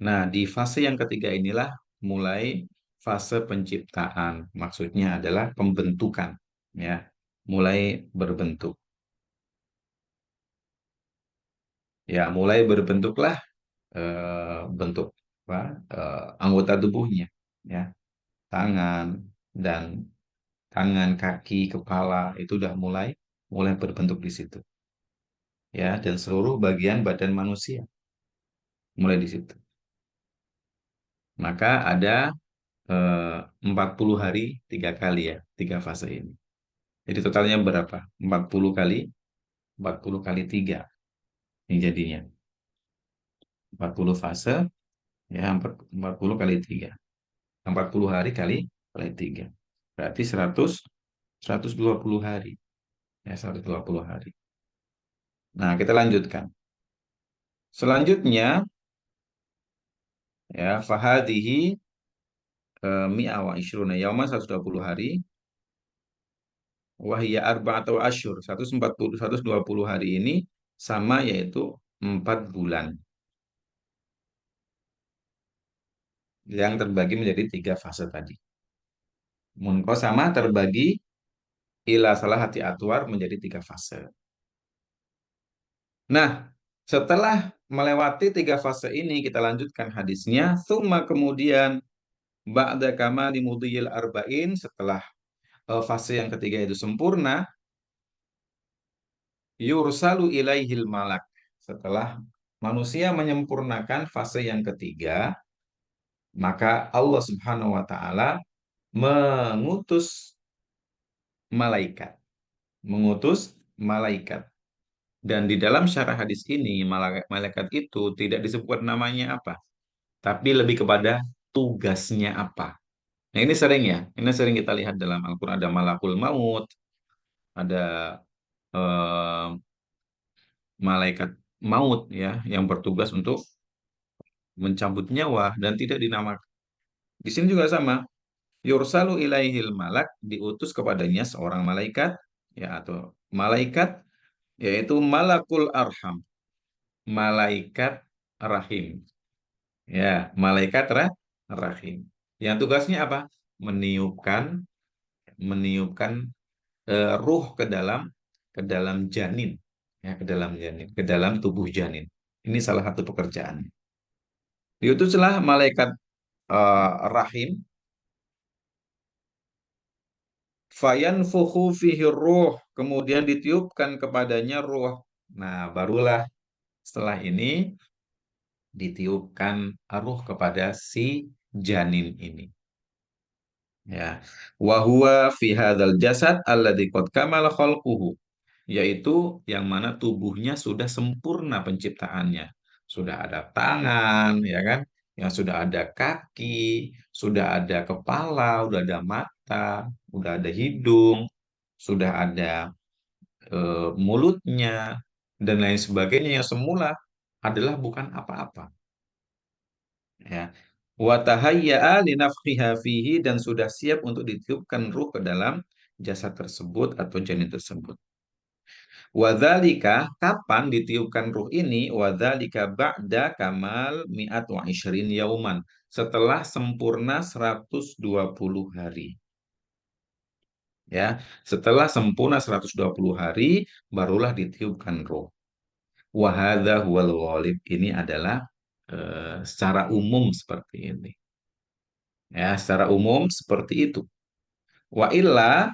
Nah, di fase yang ketiga inilah mulai fase penciptaan. Maksudnya adalah pembentukan, ya. Mulai berbentuk. Ya, mulai berbentuklah bentuk apa? Anggota tubuhnya, ya. Tangan dan kaki, kepala itu udah mulai mulai berbentuk di situ. Ya, dan seluruh bagian badan manusia mulai di situ. Maka ada 40 hari tiga kali ya, tiga fase ini. Jadi totalnya berapa? 40 kali 3 ini jadinya. 40 fase, ya 40 kali 3. 40 hari kali 3. Berarti 120 hari. Ya, 120 hari. Nah, kita lanjutkan. Selanjutnya, ya, fahadihi mi'a wa ishruna yauman 120 hari. Wahia arba'atu asyur. 120 hari ini sama yaitu 4 bulan. Yang terbagi menjadi 3 fase tadi. Sama terbagi ila salah hati atwar menjadi 3 fase. Nah, setelah melewati 3 fase ini, kita lanjutkan hadisnya. Summa kemudian, ba'da kamali mudhiyil arba'in, setelah fase yang ketiga itu sempurna, yursalu ilaihil malak. Setelah manusia menyempurnakan fase yang ketiga, maka Allah Subhanahu wa taala mengutus malaikat. Mengutus malaikat. Dan di dalam syarah hadis ini, malaikat itu tidak disebut namanya apa, tapi lebih kepada tugasnya apa. Nah, ini sering ya, ini sering kita lihat dalam Al-Quran, ada malakul maut, ada eh, malaikat maut ya, yang bertugas untuk mencabut nyawa dan tidak dinamakan. Di sini juga sama, yursalu ilaihil malak, diutus kepadanya seorang malaikat, ya, atau malaikat, yaitu malakul arham, malaikat rahim. Ya, malaikat rahim. Yang tugasnya apa? Meniupkan meniupkan ruh ke dalam janin, ya, ke dalam janin, ke dalam tubuh janin. Ini salah satu pekerjaannya. Diutuslah malaikat rahim, fayanfukhu fihi ruh, kemudian ditiupkan kepadanya ruh. Nah, barulah setelah ini ditiupkan ruh kepada si janin ini. Ya, wa huwa fi hadzal jasad alladzi qad kamala khalquhu, yaitu yang mana tubuhnya sudah sempurna penciptaannya. Sudah ada tangan, ya kan? Yang sudah ada kaki, sudah ada kepala, sudah ada mata, sudah ada hidung, sudah ada mulutnya, dan lain sebagainya yang semula adalah bukan apa-apa. Ya. Wa tahayya'a li nafkhiha fihi, dan sudah siap untuk ditiupkan ruh ke dalam jasad tersebut atau janin tersebut. Wadzalika, kapan ditiupkan ruh ini? Wadzalika ba'da kamal mi'at wa isyrin yauman. Setelah sempurna 120 hari. Ya, setelah sempurna 120 hari barulah ditiupkan ruh. Wa hadza huwal ghalib. Ini adalah secara umum seperti ini. Ya, secara umum seperti itu. Wa illa,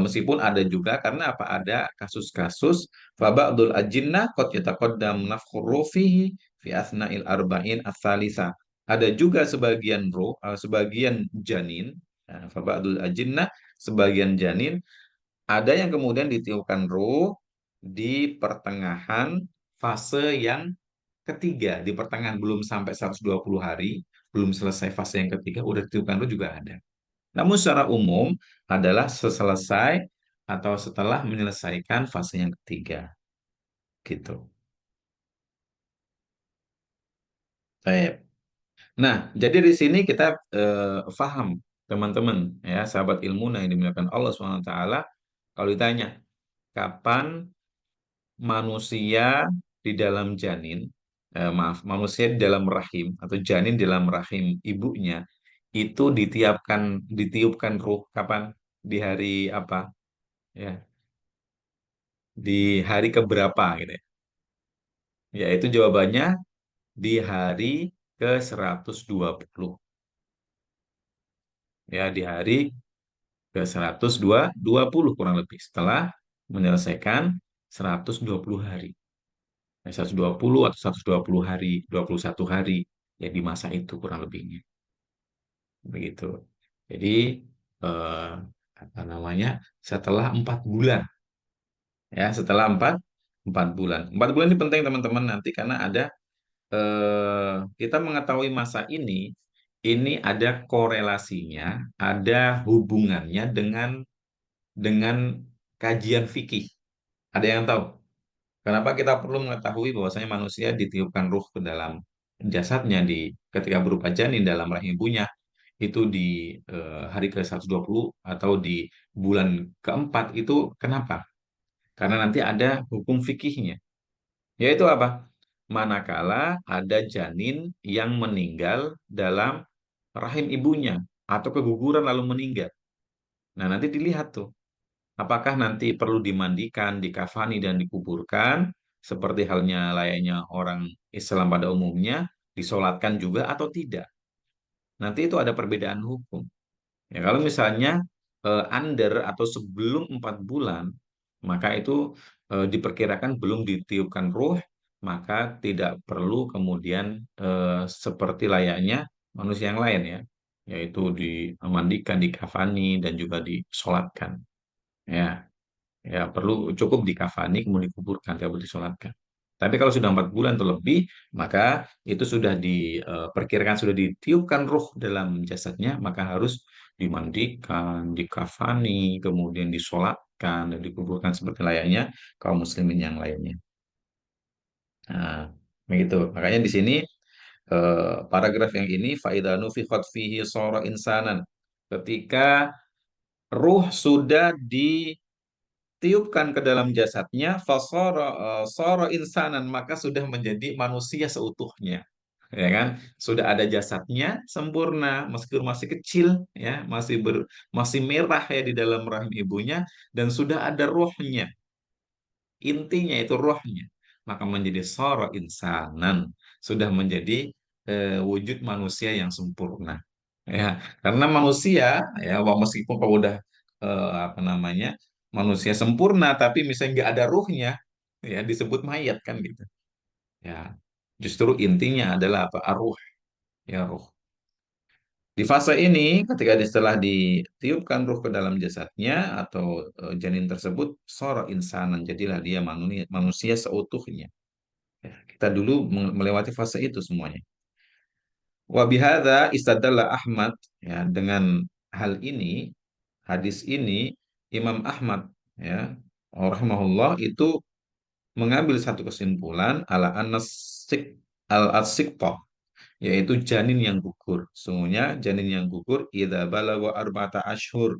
meskipun ada juga, karena apa, ada kasus-kasus faba'dul ajinnah qad yataqaddam nafkhuru fihi fi asna'il arba'in ats-tsalitsah. Ada juga sebagian roh, sebagian janin, faba'dul ajinnah, sebagian janin ada yang kemudian ditiupkan roh di pertengahan fase yang ketiga, di pertengahan belum sampai 120 hari, belum selesai fase yang ketiga udah ditiupkan roh juga ada. Namun secara umum adalah selesai atau setelah menyelesaikan fase yang ketiga. Gitu. Baik. Nah, jadi di sini kita paham, teman-teman, ya, sahabat ilmu yang dimuliakan Allah SWT, kalau ditanya, kapan manusia di dalam janin, maaf, manusia di dalam rahim, atau janin di dalam rahim ibunya, itu ditiupkan ruh, kapan? Di hari apa? Ya, di hari keberapa gitu ya. Yaitu jawabannya di hari ke-120. Ya, di hari ke-120 kurang lebih setelah menyelesaikan 120 hari. 120 atau 120 hari, 21 hari ya, di masa itu kurang lebihnya. Begitu. Jadi eh, apa namanya? Setelah 4 bulan, ya, setelah empat bulan. 4 bulan ini penting teman-teman nanti, karena ada kita mengetahui masa ini ada korelasinya, ada hubungannya dengan kajian fikih. Ada yang tahu? Kenapa kita perlu mengetahui bahwasanya manusia ditiupkan ruh ke dalam jasadnya ketika berupa janin dalam rahim ibunya itu di hari ke-120 atau di bulan keempat itu kenapa? Karena nanti ada hukum fikihnya. Yaitu apa? Manakala ada janin yang meninggal dalam rahim ibunya atau keguguran lalu meninggal. Nah, nanti dilihat tuh, apakah nanti perlu dimandikan, dikafani dan dikuburkan seperti halnya layaknya orang Islam pada umumnya, disolatkan juga atau tidak. Nanti itu ada perbedaan hukum. Ya, kalau misalnya under atau sebelum 4 bulan, maka itu diperkirakan belum ditiupkan ruh, maka tidak perlu kemudian seperti layaknya manusia yang lain ya, yaitu dimandikan, dikafani, dan juga disolatkan. Ya, ya perlu cukup dikafani kemudian dikuburkan, tidak boleh disolatkan. Tapi kalau sudah 4 bulan atau lebih, maka itu sudah diperkirakan sudah ditiupkan ruh dalam jasadnya, maka harus dimandikan, dikafani, kemudian disolatkan dan dikuburkan seperti layaknya kaum muslimin yang lainnya. Nah, begitu. Makanya di sini paragraf yang ini faidha nufikhat fihi sara insanan. Ketika ruh sudah ditiupkan ke dalam jasadnya, sara insanan, maka sudah menjadi manusia seutuhnya. Ya kan? Sudah ada jasadnya sempurna, meskipun masih kecil ya, masih merah ya di dalam rahim ibunya, dan sudah ada rohnya. Intinya itu rohnya. Maka menjadi sara insanan, sudah menjadi wujud manusia yang sempurna. Ya, karena manusia ya meskipun kalau udah apa namanya manusia sempurna tapi misalnya nggak ada ruhnya ya disebut mayat kan gitu. Ya, justru intinya adalah apa? Arwah, ya ruh. Di fase ini, ketika setelah ditiupkan ruh ke dalam jasadnya atau janin tersebut, sora insanan, jadilah dia manusia seutuhnya. Ya, kita dulu melewati fase itu semuanya. Wa bihadza istadalla Ahmad, ya dengan hal ini, hadis ini Imam Ahmad ya rahimahullah itu mengambil satu kesimpulan ala anasik al-asiqah, yaitu janin yang gugur. Sungguhnya janin yang gugur idza balagha arba'ata ashhur,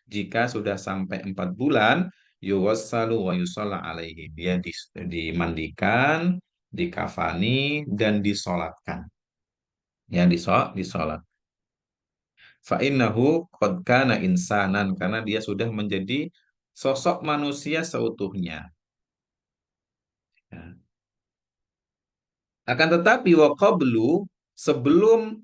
jika sudah sampai 4 bulan, yuwassalu wa yusalla alaihi, dia dimandikan, dikafani dan disolatkan. Ya, disolat. Fa innahu qad kana insanan, karena dia sudah menjadi sosok manusia seutuhnya. Ya. Akan tetapi wa qablu, sebelum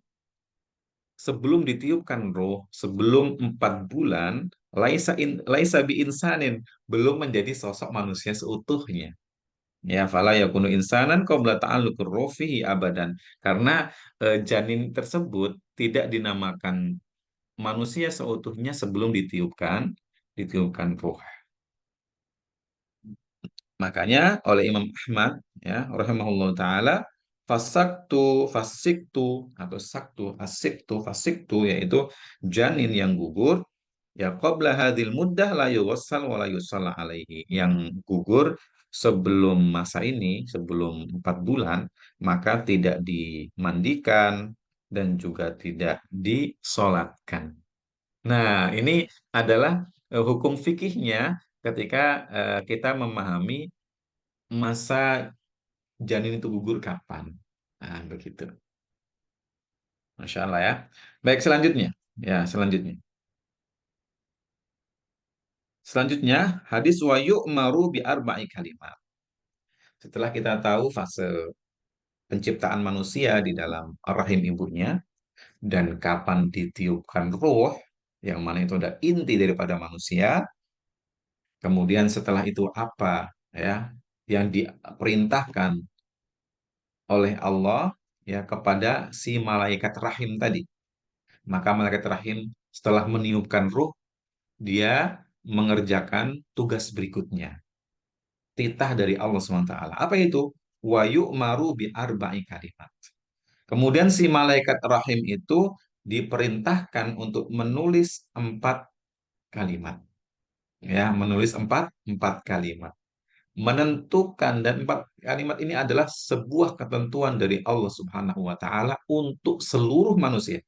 sebelum ditiupkan roh, sebelum 4 bulan, laisa bi insanin, belum menjadi sosok manusia seutuhnya. Ya, fala yakunu insanan qabla ta'alluqur ruh fihi abadan. Karena janin tersebut tidak dinamakan manusia seutuhnya sebelum ditiupkan ruh. Makanya oleh Imam Ahmad ya rahimahullah taala, fasiktu atau fasiktu yaitu janin yang gugur ya qabla hadil muddah la yuwassal wa la yusalla alaihi, yang gugur sebelum masa ini, sebelum 4 bulan, maka tidak dimandikan dan juga tidak disolatkan. Nah, ini adalah hukum fikihnya ketika kita memahami masa janin itu gugur kapan. Nah, begitu. Masya Allah ya. Baik, selanjutnya. Ya, selanjutnya. Selanjutnya, hadis wa yu'maru bi arba'i kalimat. Setelah kita tahu fase penciptaan manusia di dalam rahim ibunya dan kapan ditiupkan ruh, yang mana itu ada inti daripada manusia. Kemudian setelah itu apa ya yang diperintahkan oleh Allah ya kepada si malaikat rahim tadi. Maka malaikat rahim setelah meniupkan ruh, dia mengerjakan tugas berikutnya. Titah dari Allah SWT. Apa itu? wa yu'maru bi arba'i kalimat. Kemudian si malaikat rahim itu diperintahkan untuk menulis 4 kalimat. Ya, menulis empat kalimat. Menentukan, dan 4 kalimat ini adalah sebuah ketentuan dari Allah Subhanahu wa taala untuk seluruh manusia.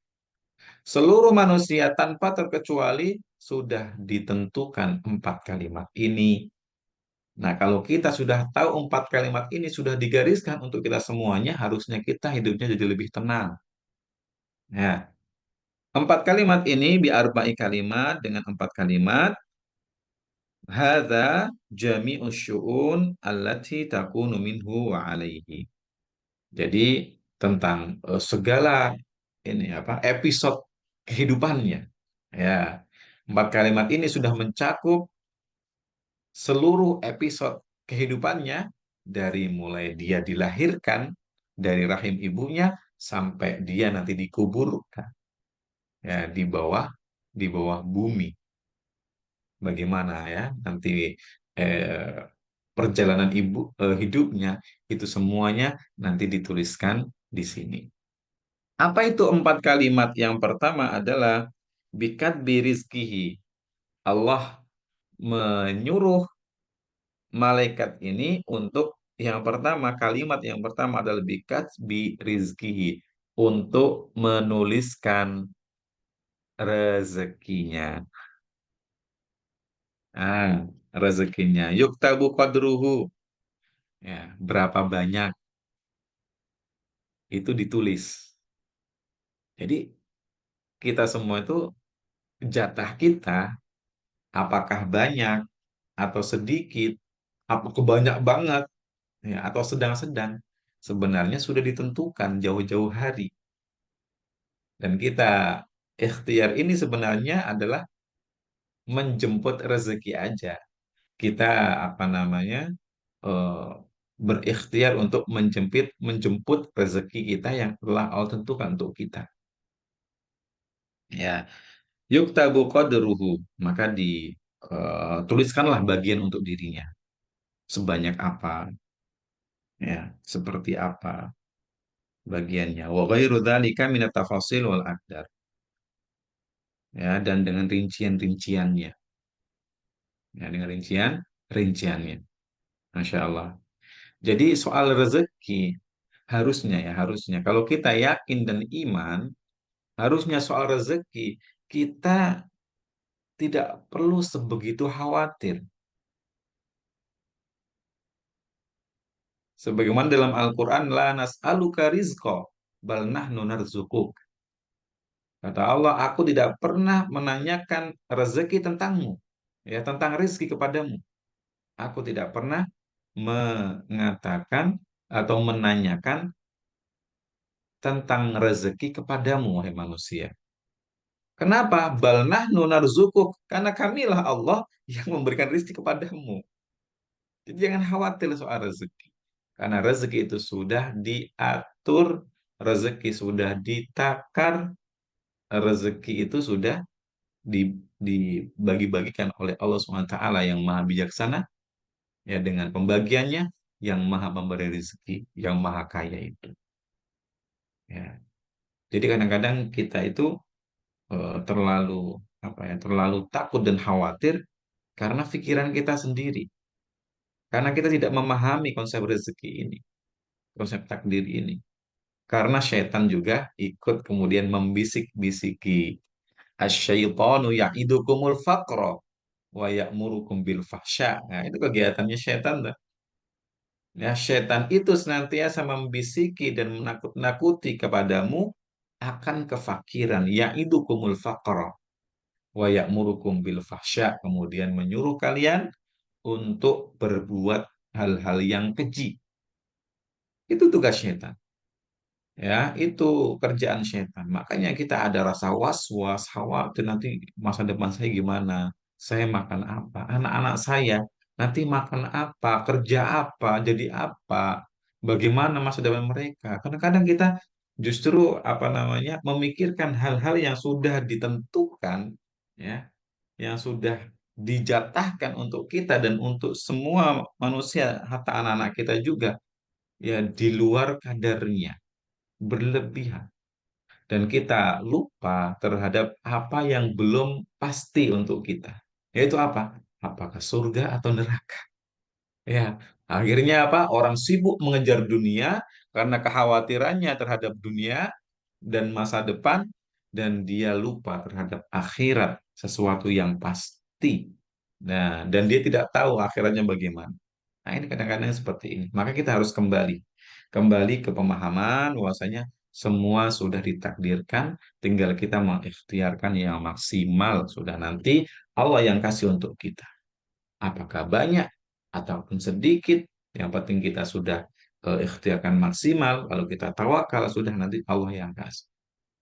Seluruh manusia tanpa terkecuali sudah ditentukan 4 kalimat ini. Nah, kalau kita sudah tahu 4 kalimat ini sudah digariskan untuk kita semuanya, harusnya kita hidupnya jadi lebih tenang. Ya, 4 kalimat ini biarba'i kalimat, dengan 4 kalimat. Hadza jami'us syu'un allati takunu minhu wa alaihi. Jadi tentang segala ini apa episode kehidupannya. Ya, 4 kalimat ini sudah mencakup seluruh episode kehidupannya, dari mulai dia dilahirkan dari rahim ibunya sampai dia nanti dikuburkan, ya, di bawah bumi. Bagaimana ya nanti eh, perjalanan hidupnya, itu semuanya nanti dituliskan di sini. Apa itu 4 kalimat? Yang pertama adalah bikat birizkihi. Allah menyuruh malaikat ini untuk yang pertama, kalimat yang pertama adalah bikat birizkihi, untuk menuliskan rezekinya. Ah, rezekinya. Yuktabu qadruhu. Ya, berapa banyak itu ditulis. Jadi kita semua itu, jatah kita apakah banyak atau sedikit, apa kebanyak banget, ya, atau sedang-sedang, sebenarnya sudah ditentukan jauh-jauh hari. Dan kita ikhtiar ini sebenarnya adalah menjemput rezeki aja. Kita apa namanya eh, berikhtiar untuk menjemput rezeki kita yang telah Allah tentukan untuk kita. Ya, yuktabu qadruhu, maka dituliskanlah bagian untuk dirinya. Sebanyak apa, ya, seperti apa bagiannya. Wa ghairu dzalika minat tafasil wal aqdar. Ya, dan dengan rincian-rinciannya. Ya, dengan rinciannya. Masya Allah. Jadi soal rezeki, harusnya kalau kita yakin dan iman, harusnya soal rezeki kita tidak perlu sebegitu khawatir. Sebagaimana dalam Al-Quran, la nas'aluka rizqa, bal nahnu narzukuk. Kata Allah, aku tidak pernah menanyakan rezeki tentangmu, ya, tentang rezeki kepadamu. Aku tidak pernah mengatakan atau menanyakan tentang rezeki kepadamu, wahai manusia. Kenapa? Bal nahnu narzukuk, karena kamilah Allah yang memberikan rezeki kepadamu. Jadi jangan khawatir soal rezeki. Karena rezeki itu sudah diatur, rezeki sudah ditakar, rezeki itu sudah dibagi-bagikan oleh Allah SWT yang maha bijaksana, ya, dengan pembagiannya, yang maha memberi rezeki, yang maha kaya itu. Ya. Jadi kadang-kadang kita itu terlalu apa ya, terlalu takut dan khawatir karena pikiran kita sendiri. Karena kita tidak memahami konsep rezeki ini, konsep takdir ini. Karena setan juga ikut kemudian membisik-bisiki. Asyaitonu ya'idukumul faqra wa ya'murukum bil fahsya. Nah, itu kegiatannya setan tuh. Ya, setan itu senantiasa membisiki dan menakut-nakuti kepadamu akan kefakiran. Ya'idukumul faqra wa ya'murukum bil fahsya. Kemudian menyuruh kalian untuk berbuat hal-hal yang keji. Itu tugas setan. Ya, itu kerjaan setan. Makanya kita ada rasa was-was, khawatir nanti masa depan saya gimana, saya makan apa, anak-anak saya nanti makan apa, kerja apa, jadi apa, bagaimana masa depan mereka. Kadang-kadang kita justru apa namanya memikirkan hal-hal yang sudah ditentukan, ya, yang sudah dijatahkan untuk kita dan untuk semua manusia, hatta anak-anak kita juga. ya di luar kadarnya, berlebihan. Dan kita lupa terhadap apa yang belum pasti untuk kita. Yaitu apa? Apakah surga atau neraka? Ya, akhirnya apa? Orang sibuk mengejar dunia karena kekhawatirannya terhadap dunia dan masa depan, dan dia lupa terhadap akhirat, sesuatu yang pasti. Nah, dan dia tidak tahu akhiratnya bagaimana. Nah, ini kadang-kadang seperti ini. Maka kita harus kembali ke pemahaman bahwasanya semua sudah ditakdirkan, tinggal kita mengikhtiarkan yang maksimal. Sudah nanti Allah yang kasih untuk kita. Apakah banyak ataupun sedikit, yang penting kita sudah ikhtiarkan maksimal, lalu kita tawakal, sudah nanti Allah yang kasih.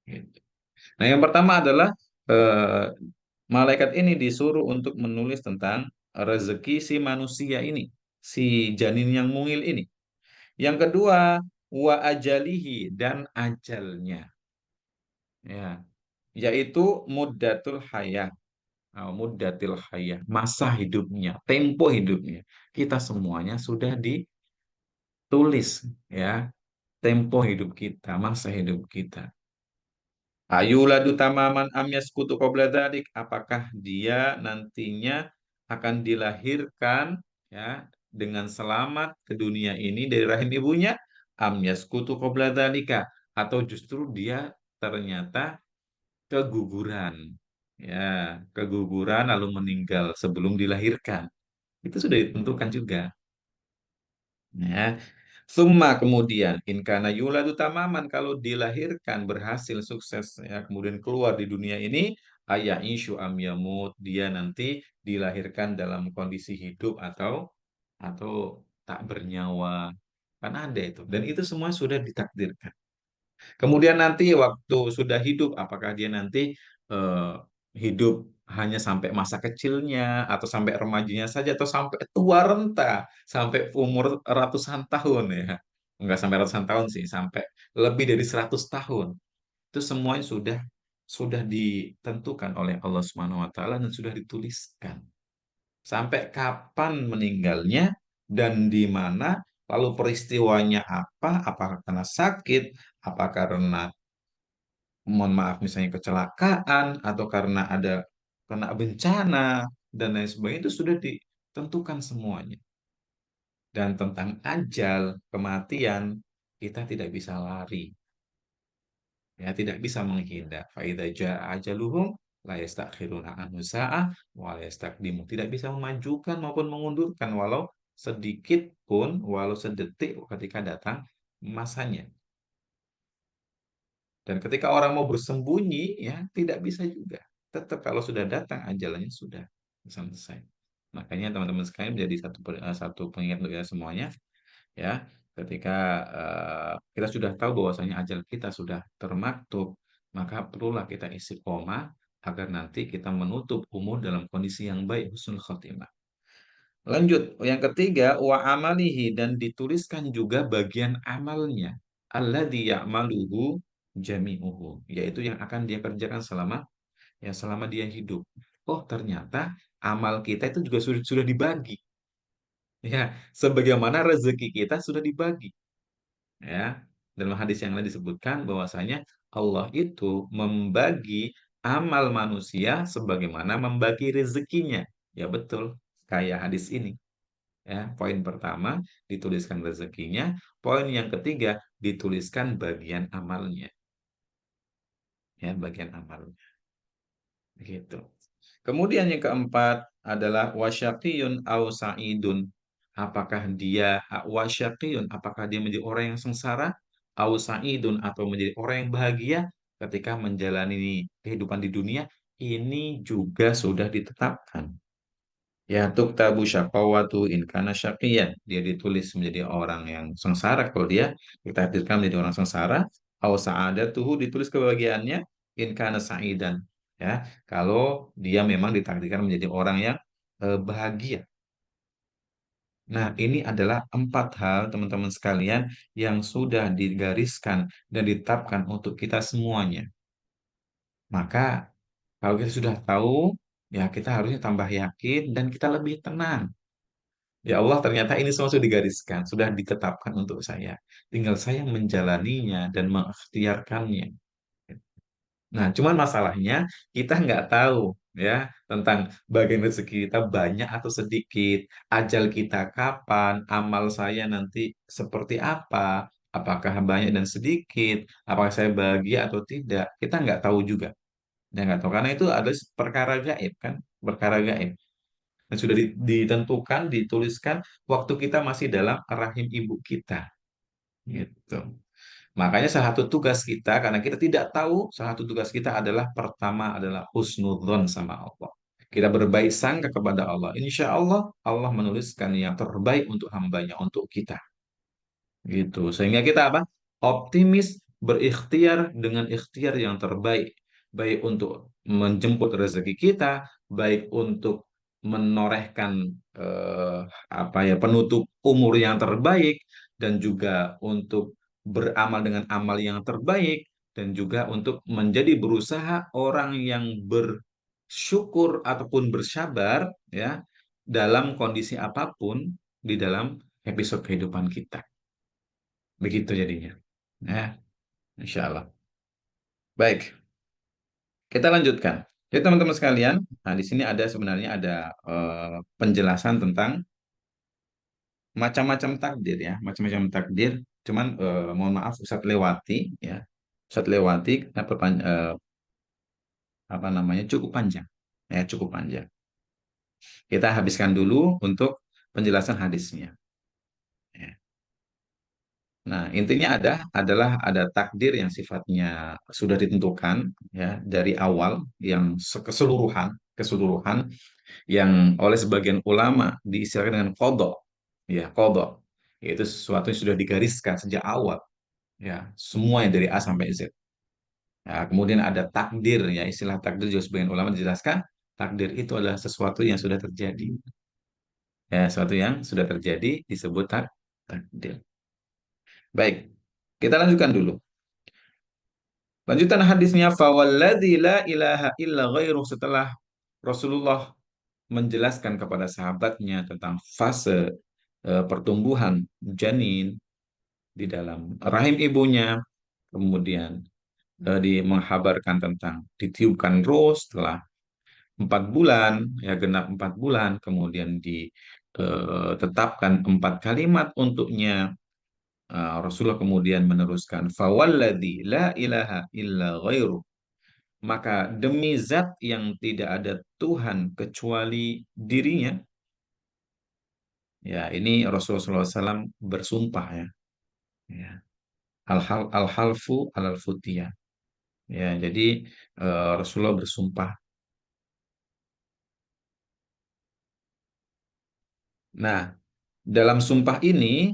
Gitu. Nah, yang pertama adalah eh, malaikat ini disuruh untuk menulis tentang rezeki si manusia ini, si janin yang mungil ini. Yang kedua, wa ajalihi, dan ajalnya, ya, yaitu muddatul hayat. Muddatil hayat, masa hidupnya, tempo hidupnya. Kita semuanya sudah ditulis, ya, tempo hidup kita, masa hidup kita. Ayuladu tamaman am yaskutu qabla dzalik, apakah dia nantinya akan dilahirkan, ya, dengan selamat ke dunia ini dari rahim ibunya, am yaskutu qabla dzalika, atau justru dia ternyata keguguran, ya, keguguran lalu meninggal sebelum dilahirkan. Itu sudah ditentukan juga, ya. Summa kemudian inkana yuladu tamaman, kalau dilahirkan berhasil sukses, ya, kemudian keluar di dunia ini, ayah insyu am yamut, dia nanti dilahirkan dalam kondisi hidup atau tak bernyawa, kan ada itu, dan itu semua sudah ditakdirkan. Kemudian nanti waktu sudah hidup, apakah dia nanti eh, hidup hanya sampai masa kecilnya, atau sampai remajanya saja, atau sampai tua renta, sampai umur ratusan tahun, ya. Enggak sampai ratusan tahun sih, sampai lebih dari 100 tahun. Itu semuanya sudah ditentukan oleh Allah Subhanahu wa taala dan sudah dituliskan. Sampai kapan meninggalnya dan di mana, lalu peristiwanya apa, apakah karena sakit, apa karena, mohon maaf, misalnya kecelakaan, atau karena ada kena bencana dan lain sebagainya, itu sudah ditentukan semuanya. Dan tentang ajal, kematian, kita tidak bisa lari, ya, tidak bisa menghindar. Faidza jaa ajaluhum la yastakhiruna anhu sa'ah wa la yastaqdimu. Tidak bisa memajukan maupun mengundurkan walau sedikit pun, walau sedetik ketika datang masanya. Dan ketika orang mau bersembunyi, ya, tidak bisa juga. Tetap kalau sudah datang ajalnya sudah selesai. Makanya teman-teman sekalian menjadi satu pengingat untuk kita semuanya, ya. Ketika kita sudah tahu bahwasanya ajal kita sudah termaktub, maka perlulah kita istiqomah agar nanti kita menutup umur dalam kondisi yang baik, husnul khotimah. Lanjut, yang ketiga, wa amalihi, dan dituliskan juga bagian amalnya. Alladzi ya'maluhu jami'uhu, yaitu yang akan dia kerjakan selama dia hidup. Oh, ternyata amal kita itu juga sudah dibagi. Ya, sebagaimana rezeki kita sudah dibagi, ya. Dalam hadis yang lain disebutkan bahwasanya Allah itu membagi amal manusia sebagaimana membagi rezekinya. Ya betul, kayak hadis ini. Ya, poin pertama dituliskan rezekinya, poin yang ketiga dituliskan bagian amalnya, ya, bagian amalnya, gitu. Kemudian yang keempat adalah wasyaqiyun au sa'idun. Apakah dia wasyaqiyun, apakah dia menjadi orang yang sengsara, au sa'idun, atau menjadi orang yang bahagia ketika menjalani kehidupan di dunia, ini juga sudah ditetapkan. Ya, tuktabu syaqawatu in kana syaqiyan. Dia ditulis menjadi orang yang sengsara kalau dia ditakdirkan menjadi orang sengsara. Aw sa'adatuhu, ditulis kebahagiaannya in kana sa'idan. Ya, kalau dia memang ditakdirkan menjadi orang yang bahagia. Nah, ini adalah 4 hal teman-teman sekalian yang sudah digariskan dan ditetapkan untuk kita semuanya. Maka kalau kita sudah tahu, ya, kita harusnya tambah yakin dan kita lebih tenang. Ya Allah, ternyata ini semua sudah digariskan, sudah ditetapkan untuk saya. Tinggal saya menjalaninya dan mengikhtiarkannya. Nah, cuman masalahnya kita nggak tahu ya tentang bagian rezeki kita banyak atau sedikit, ajal kita kapan, amal saya nanti seperti apa, apakah banyak dan sedikit, apakah saya bahagia atau tidak, kita nggak tahu juga. Ya nggak tahu karena itu ada perkara gaib kan, perkara gaib. Dan sudah ditentukan, dituliskan waktu kita masih dalam rahim ibu kita, gitu. Makanya salah satu tugas kita, karena kita tidak tahu, salah satu tugas kita adalah pertama adalah husnudzon sama Allah. Kita berbaik sangka kepada Allah. Insya Allah, Allah menuliskan yang terbaik untuk hambanya, untuk kita. Gitu. Sehingga kita apa? Optimis, berikhtiar dengan ikhtiar yang terbaik. Baik untuk menjemput rezeki kita, baik untuk menorehkan eh, apa ya penutup umur yang terbaik, dan juga untuk beramal dengan amal yang terbaik, dan juga untuk menjadi berusaha orang yang bersyukur ataupun bersabar ya dalam kondisi apapun di dalam episode kehidupan kita. Begitu jadinya. Ya, insya Allah. Baik, kita lanjutkan. Jadi teman-teman sekalian, nah di sini ada sebenarnya ada penjelasan tentang macam-macam takdir ya, macam-macam takdir. Cuman mohon maaf Ustadz lewati ya, Ustadz lewati karena apa namanya cukup panjang, ya cukup panjang. Kita habiskan dulu untuk penjelasan hadisnya. Ya. Nah, intinya ada takdir yang sifatnya sudah ditentukan ya dari awal yang keseluruhan yang oleh sebagian ulama diistilahkan dengan qadha. Ya, qadha. Yaitu sesuatu yang sudah digariskan sejak awal ya, semua yang dari A sampai Z. Ya, kemudian ada takdir ya, istilah takdir juga sebagian ulama dijelaskan takdir itu adalah sesuatu yang sudah terjadi. Ya, sesuatu yang sudah terjadi disebut takdir. Baik, kita lanjutkan dulu. Lanjutan hadisnya fawalladzi la ilaha illa ghairuh setelah Rasulullah menjelaskan kepada sahabatnya tentang fase pertumbuhan janin di dalam rahim ibunya, kemudian menghabarkan tentang ditiupkan roh setelah 4 bulan, ya genap 4 bulan, kemudian ditetapkan 4 kalimat untuknya. Rasulullah kemudian meneruskan, fawalladzi la ilaha illa ghairuh. Maka demi zat yang tidak ada Tuhan kecuali dirinya, ya ini Rasulullah SAW bersumpah ya, ya. Al-halfu alal futiyah. Ya, jadi Rasulullah bersumpah. Nah, dalam sumpah ini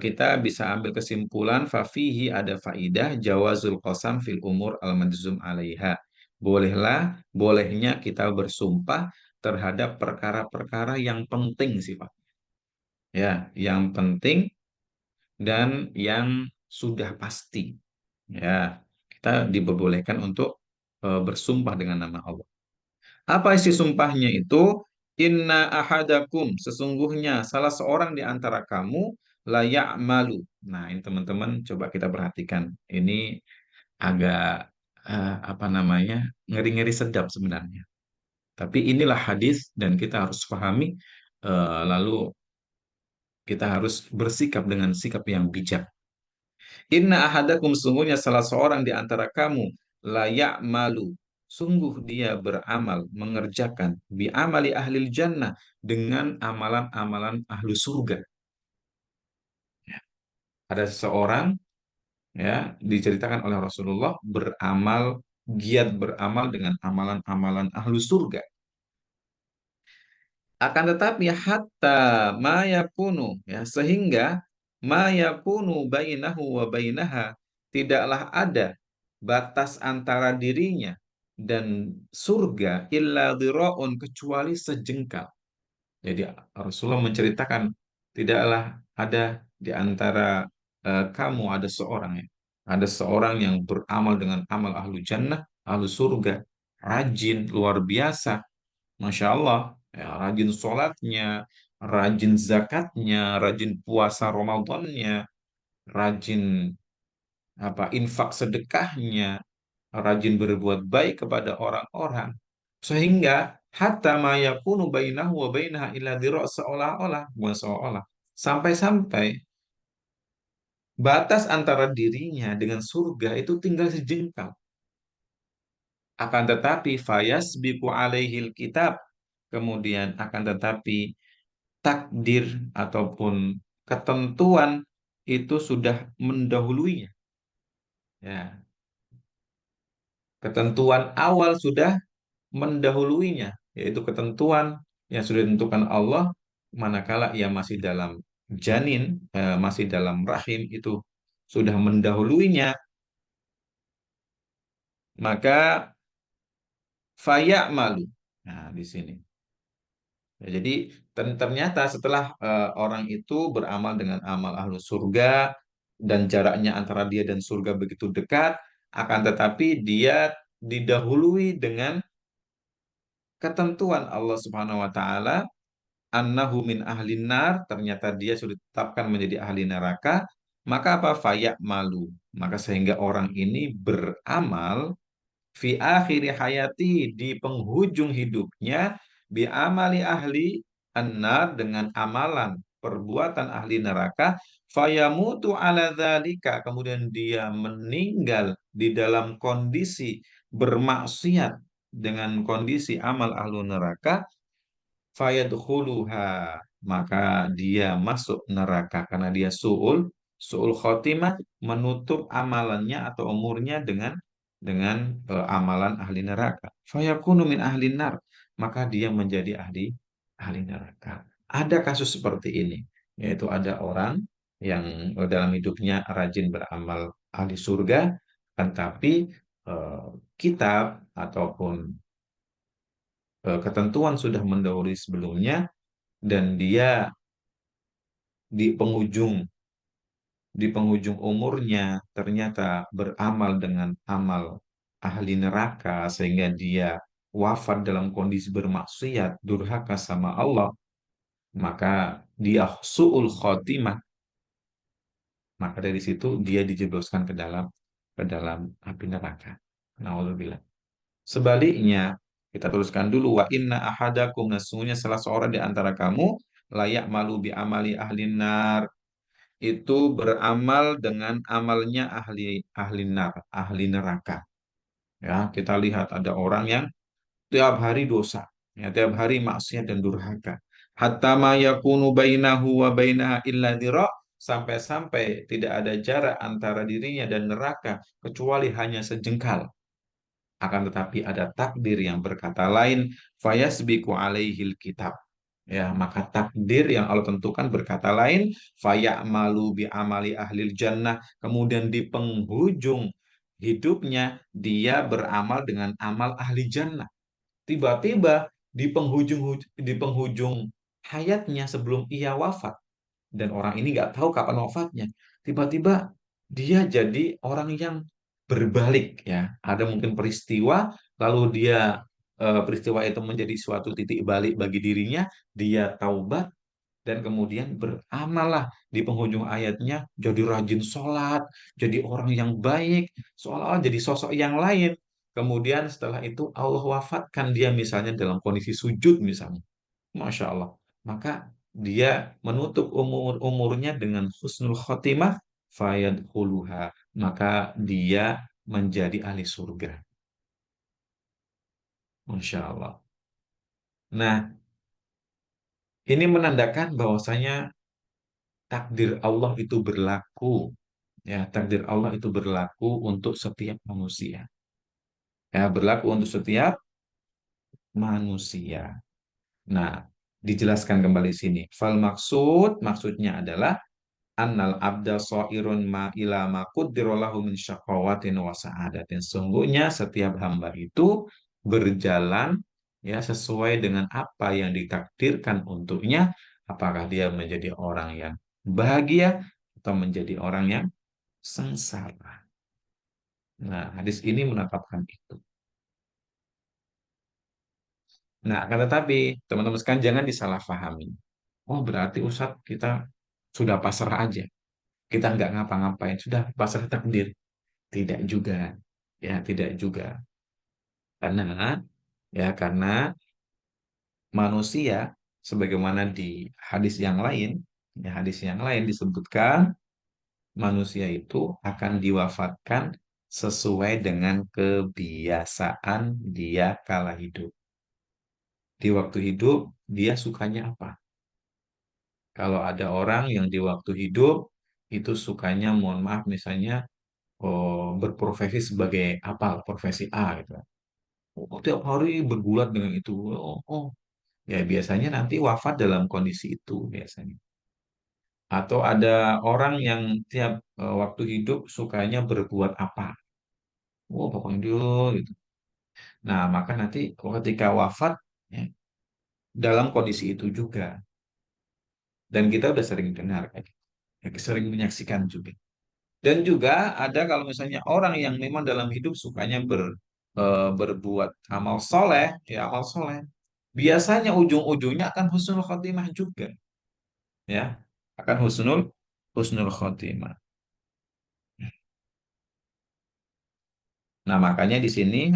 kita bisa ambil kesimpulan fafihi ada faidah jawazul qasam fil umur al-majzum alaiha. Bolehnya kita bersumpah terhadap perkara-perkara yang penting sifat. Ya, yang penting dan yang sudah pasti. Ya, kita diperbolehkan untuk bersumpah dengan nama Allah. Apa isi sumpahnya itu? Inna ahadakum, sesungguhnya salah seorang di antara kamu layak malu. Nah, ini teman-teman coba kita perhatikan. Ini agak apa namanya ngeri-ngeri sedap sebenarnya. Tapi inilah hadis dan kita harus pahami. Lalu kita harus bersikap dengan sikap yang bijak. Inna ahadakum sungguhnya salah seorang di antara kamu layak malu. Sungguh dia beramal, mengerjakan bi amali ahlil jannah dengan amalan-amalan ahlu surga. Ada seseorang ya diceritakan oleh Rasulullah giat beramal dengan amalan-amalan ahlu surga. Akan tetapi hatta mayakunu ya sehingga mayakunu bainahu wa bainaha tidaklah ada batas antara dirinya dan surga illa dhira'un kecuali sejengkal. Jadi Rasulullah menceritakan tidaklah ada di antara kamu ada seorang ya, ada seorang yang beramal dengan amal ahlu jannah, ahlu surga, rajin luar biasa, masya Allah, ya, rajin sholatnya, rajin zakatnya, rajin puasa Ramadannya, rajin infak sedekahnya, rajin berbuat baik kepada orang-orang, sehingga hatta ma yakunu bainahu wa bainaha illa dhira', seolah-olah bukan seolah, sampai-sampai batas antara dirinya dengan surga itu tinggal sejengkal. Akan tetapi fayasbiqu alaihil kitab, kemudian akan tetapi takdir ataupun ketentuan itu sudah mendahuluinya. Ya, ketentuan awal sudah mendahuluinya, yaitu ketentuan yang sudah ditentukan Allah manakala ia masih dalam janin, masih dalam rahim, itu sudah mendahuluinya, maka fayak malu. Nah, di sini. Ya, jadi ternyata setelah orang itu beramal dengan amal ahlu surga dan jaraknya antara dia dan surga begitu dekat, akan tetapi dia didahului dengan ketentuan Allah Subhanahu wa taala, annahu min ahlin nar, ternyata dia sudah ditetapkan menjadi ahli neraka, maka apa? Fayak malu. Maka sehingga orang ini beramal fi akhiri hayati, di penghujung hidupnya, bi amali ahli annar, dengan amalan perbuatan ahli neraka, fayamutu ala dzalika, kemudian dia meninggal di dalam kondisi bermaksiat dengan kondisi amal ahlu neraka, fayadkhuluha, maka dia masuk neraka karena dia suul khotimah, menutup amalannya atau umurnya dengan amalan ahli neraka. Fayakunu min ahli nar, maka dia menjadi ahli neraka. Ada kasus seperti ini, yaitu ada orang yang dalam hidupnya rajin beramal ahli surga, tetapi eh, kitab ataupun ketentuan sudah mendahului sebelumnya, dan dia di penghujung di penghujung umurnya ternyata beramal dengan amal ahli neraka, sehingga dia wafat dalam kondisi bermaksiat, durhaka sama Allah, maka dia su'ul khotimah, maka dari situ dia dijebloskan ke dalam api neraka. Nauzubillah. Sebaliknya, kita teruskan dulu, wa inna ahadakum, sesungguhnya salah seorang di antara kamu, layak malu bi amali ahli nar, itu beramal dengan amalnya ahli ahli nar, ahli neraka. Ya, kita lihat ada orang yang tiap hari dosa, ya, tiap hari maksiat dan durhaka. Hatta ma yakunu bainahu wa bainaha illa dhira', sampai-sampai tidak ada jarak antara dirinya dan neraka kecuali hanya sejengkal. Akan tetapi ada takdir yang berkata lain, fayasbiqu alaihil kitab. Ya, maka takdir yang Allah tentukan berkata lain, fayamalu bi amali ahlil jannah, kemudian di penghujung hidupnya dia beramal dengan amal ahli jannah. Tiba-tiba di penghujung hayatnya sebelum ia wafat, dan orang ini nggak tahu kapan wafatnya, tiba-tiba dia jadi orang yang berbalik, ya, ada mungkin peristiwa, lalu dia peristiwa itu menjadi suatu titik balik bagi dirinya, dia taubat dan kemudian beramallah di penghujung ayatnya, jadi rajin sholat, jadi orang yang baik, seolah-olah jadi sosok yang lain. Kemudian setelah itu Allah wafatkan dia misalnya dalam kondisi sujud misalnya. Masya Allah. Maka dia menutup umurnya dengan husnul khotimah, fayadkhuluha. Maka dia menjadi ahli surga. Masya Allah. Nah, ini menandakan bahwasanya takdir Allah itu berlaku. Ya, takdir Allah itu berlaku untuk setiap manusia. Ya, berlaku untuk setiap manusia. Nah, dijelaskan kembali sini. Fal maksudnya adalah annal abda so'irun ma ila ma quddirallahu min syaqawatin wa sa'adatin. Sungguhnya setiap hamba itu berjalan, ya, sesuai dengan apa yang ditakdirkan untuknya, apakah dia menjadi orang yang bahagia atau menjadi orang yang sengsara. Nah, hadis ini menetapkan itu. Nah, akan tetapi teman-teman sekalian jangan disalahpahami. oh berarti Ustadz kita sudah pasrah aja, kita nggak ngapa-ngapain, sudah pasrah takdir. Tidak juga, ya tidak juga. Karena manusia, sebagaimana di hadis yang lain, ya hadis yang lain disebutkan manusia itu akan diwafatkan sesuai dengan kebiasaan dia kala hidup. Di waktu hidup, dia sukanya apa? Kalau ada orang yang di waktu hidup itu sukanya, mohon maaf, misalnya berprofesi sebagai apa, profesi A gitu. Oh, tiap hari bergulat dengan itu. Oh, ya biasanya nanti wafat dalam kondisi itu biasanya. Atau ada orang yang tiap waktu hidup sukanya berbuat apa. Oh, pokoknya dia gitu. Nah, maka nanti ketika wafat, ya, dalam kondisi itu juga. Dan kita udah sering dengar, kayak gitu. Ya, sering menyaksikan juga. Dan juga ada kalau misalnya orang yang memang dalam hidup sukanya berbuat amal soleh, ya amal soleh. Biasanya ujung-ujungnya akan husnul khotimah juga, ya akan husnul husnul khotimah. Nah, makanya di sini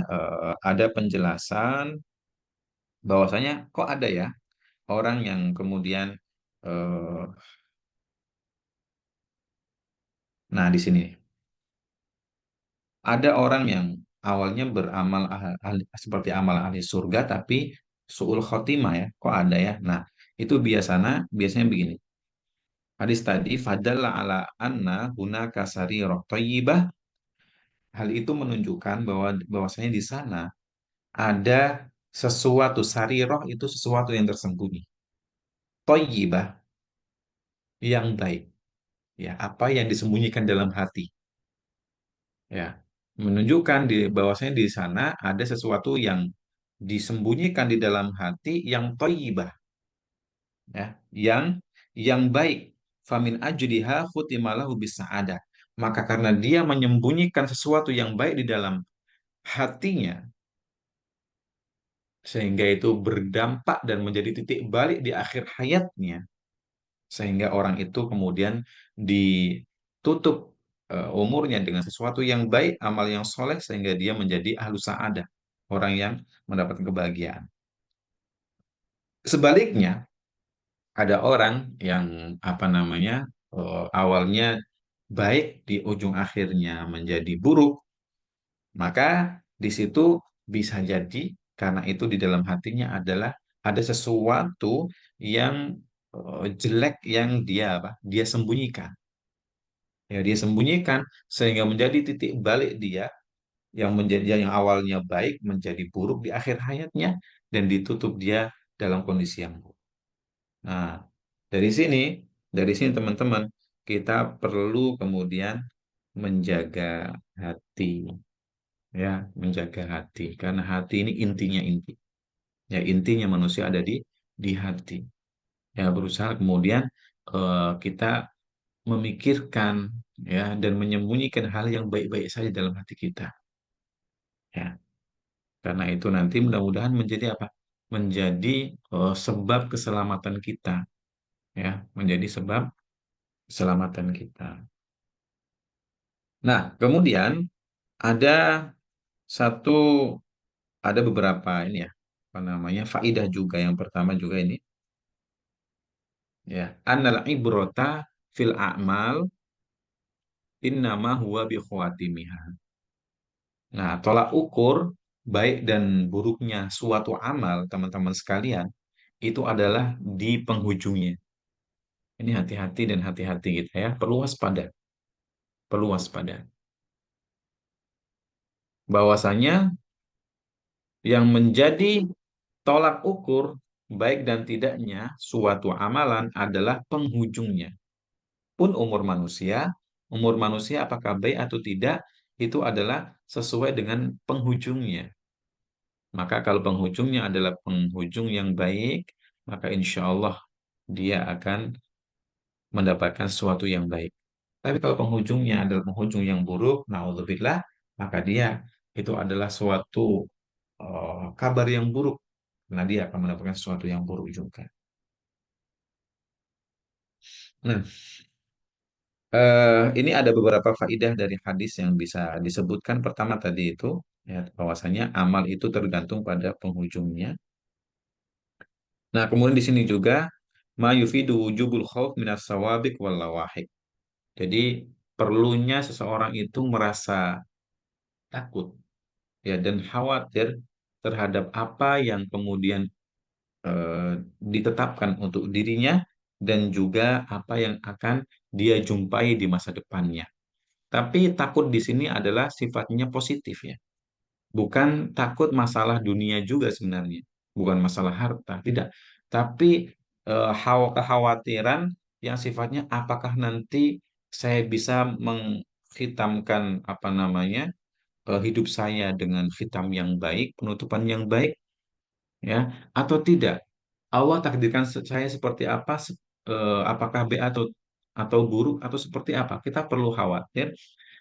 ada penjelasan bahwasanya kok ada ya orang yang kemudian eh, nah di sini ada orang yang awalnya beramal seperti amal ahli surga tapi suul khotimah ya. Kok ada ya? Nah, itu biasanya begini. Hadis tadi fadalla ala anna hunaka sarirah thayyibah. Hal itu menunjukkan bahwasanya di sana ada sesuatu, sariroh itu sesuatu yang tersembunyi. Thayyibah yang baik. Ya, apa yang disembunyikan dalam hati. Ya, menunjukkan bahwasanya di sana ada sesuatu yang disembunyikan di dalam hati yang thayyibah, ya, yang baik. Famin ajliha khutimalahu bisa'adah. Maka karena dia menyembunyikan sesuatu yang baik di dalam hatinya, sehingga itu berdampak dan menjadi titik balik di akhir hayatnya, sehingga orang itu kemudian ditutup umurnya dengan sesuatu yang baik, amal yang soleh, sehingga dia menjadi ahlu sa'adah, orang yang mendapatkan kebahagiaan. Sebaliknya, ada orang yang apa namanya awalnya baik, di ujung akhirnya menjadi buruk, maka di situ bisa jadi karena itu di dalam hatinya adalah ada sesuatu yang jelek yang dia apa? Dia sembunyikan. Ya, dia sembunyikan sehingga menjadi titik balik dia yang awalnya baik menjadi buruk di akhir hayatnya dan ditutup dia dalam kondisi yang buruk. Nah, dari sini dari sini teman-teman kita perlu kemudian menjaga hati, ya menjaga hati karena hati ini intinya ya intinya manusia ada di hati, ya berusaha kemudian kita memikirkan, ya dan menyembunyikan hal yang baik-baik saja dalam hati kita, ya karena itu nanti mudah-mudahan menjadi apa, menjadi sebab keselamatan kita, ya menjadi sebab keselamatan kita. Nah, kemudian ada satu ada beberapa ini ya apa namanya faidah juga. Yang pertama juga ini, ya annal ibrota fil a'mal innama huwa bi khawatimiha. Nah, tolak ukur baik dan buruknya suatu amal teman-teman sekalian itu adalah di penghujungnya. Ini hati-hati dan hati-hati kita ya, perlu waspada, perlu waspada. Bahwasanya yang menjadi tolak ukur baik dan tidaknya suatu amalan adalah penghujungnya. Pun umur manusia apakah baik atau tidak, itu adalah sesuai dengan penghujungnya. Maka kalau penghujungnya adalah penghujung yang baik, maka insya Allah dia akan mendapatkan sesuatu yang baik. Tapi kalau penghujungnya adalah penghujung yang buruk, naudzubillah, maka dia itu adalah suatu kabar yang buruk. Karena dia akan mendapatkan sesuatu yang buruk juga. Nah, ini ada beberapa faidah dari hadis yang bisa disebutkan. Pertama tadi itu, ya, bahwasanya amal itu tergantung pada penghujungnya. Nah, kemudian di sini juga ma yufidu wujubul khauf minas sawabiq wal lawahik. Jadi perlunya seseorang itu merasa takut, ya, dan khawatir terhadap apa yang kemudian eh, ditetapkan untuk dirinya dan juga apa yang akan dia jumpai di masa depannya. Tapi takut di sini adalah sifatnya positif, ya. Bukan takut masalah dunia juga sebenarnya. Bukan masalah harta, tidak. Tapi kekhawatiran yang sifatnya apakah nanti saya bisa menghitamkan apa namanya hidup saya dengan hitam yang baik, penutupan yang baik, ya, atau tidak. Allah takdirkan saya seperti apa, apakah B atau buruk atau seperti apa. Kita perlu khawatir.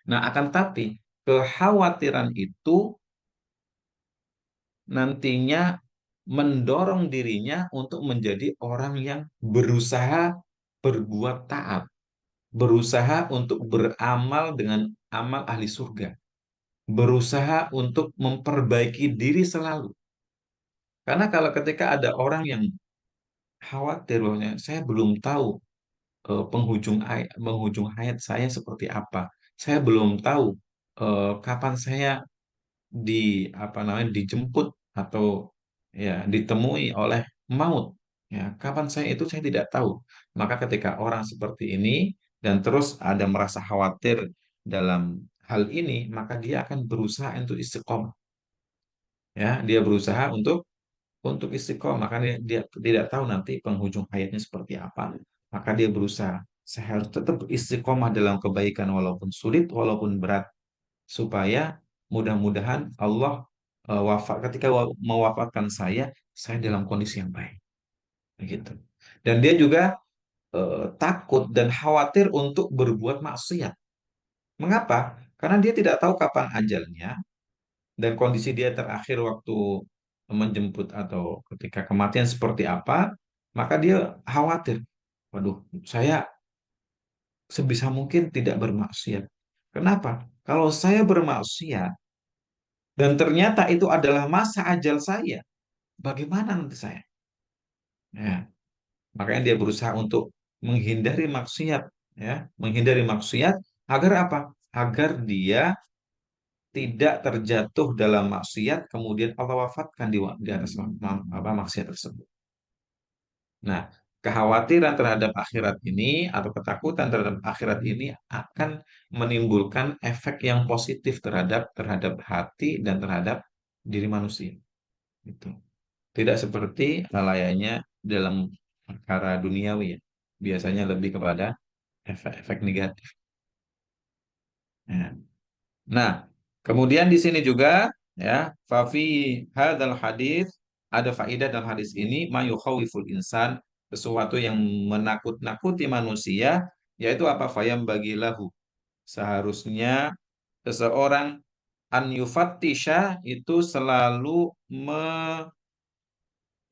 Nah, akan tapi kekhawatiran itu nantinya mendorong dirinya untuk menjadi orang yang berusaha berbuat taat, berusaha untuk beramal dengan amal ahli surga, berusaha untuk memperbaiki diri selalu. Karena kalau ketika ada orang yang khawatir bahwa saya belum tahu penghujung hayat saya seperti apa, saya belum tahu kapan saya di apa namanya dijemput atau ya ditemui oleh maut, ya kapan saya tidak tahu. Maka ketika orang seperti ini dan terus ada merasa khawatir dalam hal ini, maka dia akan berusaha untuk istiqomah, ya, dia berusaha untuk istiqomah. Maka dia tidak tahu nanti penghujung hayatnya seperti apa, maka dia berusaha saya harus tetap istiqomah dalam kebaikan walaupun sulit walaupun berat, supaya mudah-mudahan Allah ketika mewafatkan saya dalam kondisi yang baik, begitu. Dan dia juga takut dan khawatir untuk berbuat maksiat. Mengapa? Karena dia tidak tahu kapan ajalnya dan kondisi dia terakhir waktu menjemput atau ketika kematian seperti apa, maka dia khawatir. Waduh, saya sebisa mungkin tidak bermaksiat. Kenapa? Kalau saya bermaksiat, dan ternyata itu adalah masa ajal saya, bagaimana nanti saya? Ya, makanya dia berusaha untuk menghindari maksiat, ya, menghindari maksiat agar apa? Agar dia tidak terjatuh dalam maksiat, kemudian Allah wafatkan di atas maksiat tersebut. Nah, kekhawatiran terhadap akhirat ini atau ketakutan terhadap akhirat ini akan menimbulkan efek yang positif terhadap terhadap hati dan terhadap diri manusia. Itu. Tidak seperti layaknya dalam perkara duniawi, ya. Biasanya lebih kepada efek-efek negatif. Ya. Nah, kemudian di sini juga, ya, fafi hadal hadis, ada faidah dalam hadis ini mayukhawiful insan, sesuatu yang menakut-nakuti manusia, yaitu apa? Fayam bagilahu. Seharusnya seseorang an yufattisha itu selalu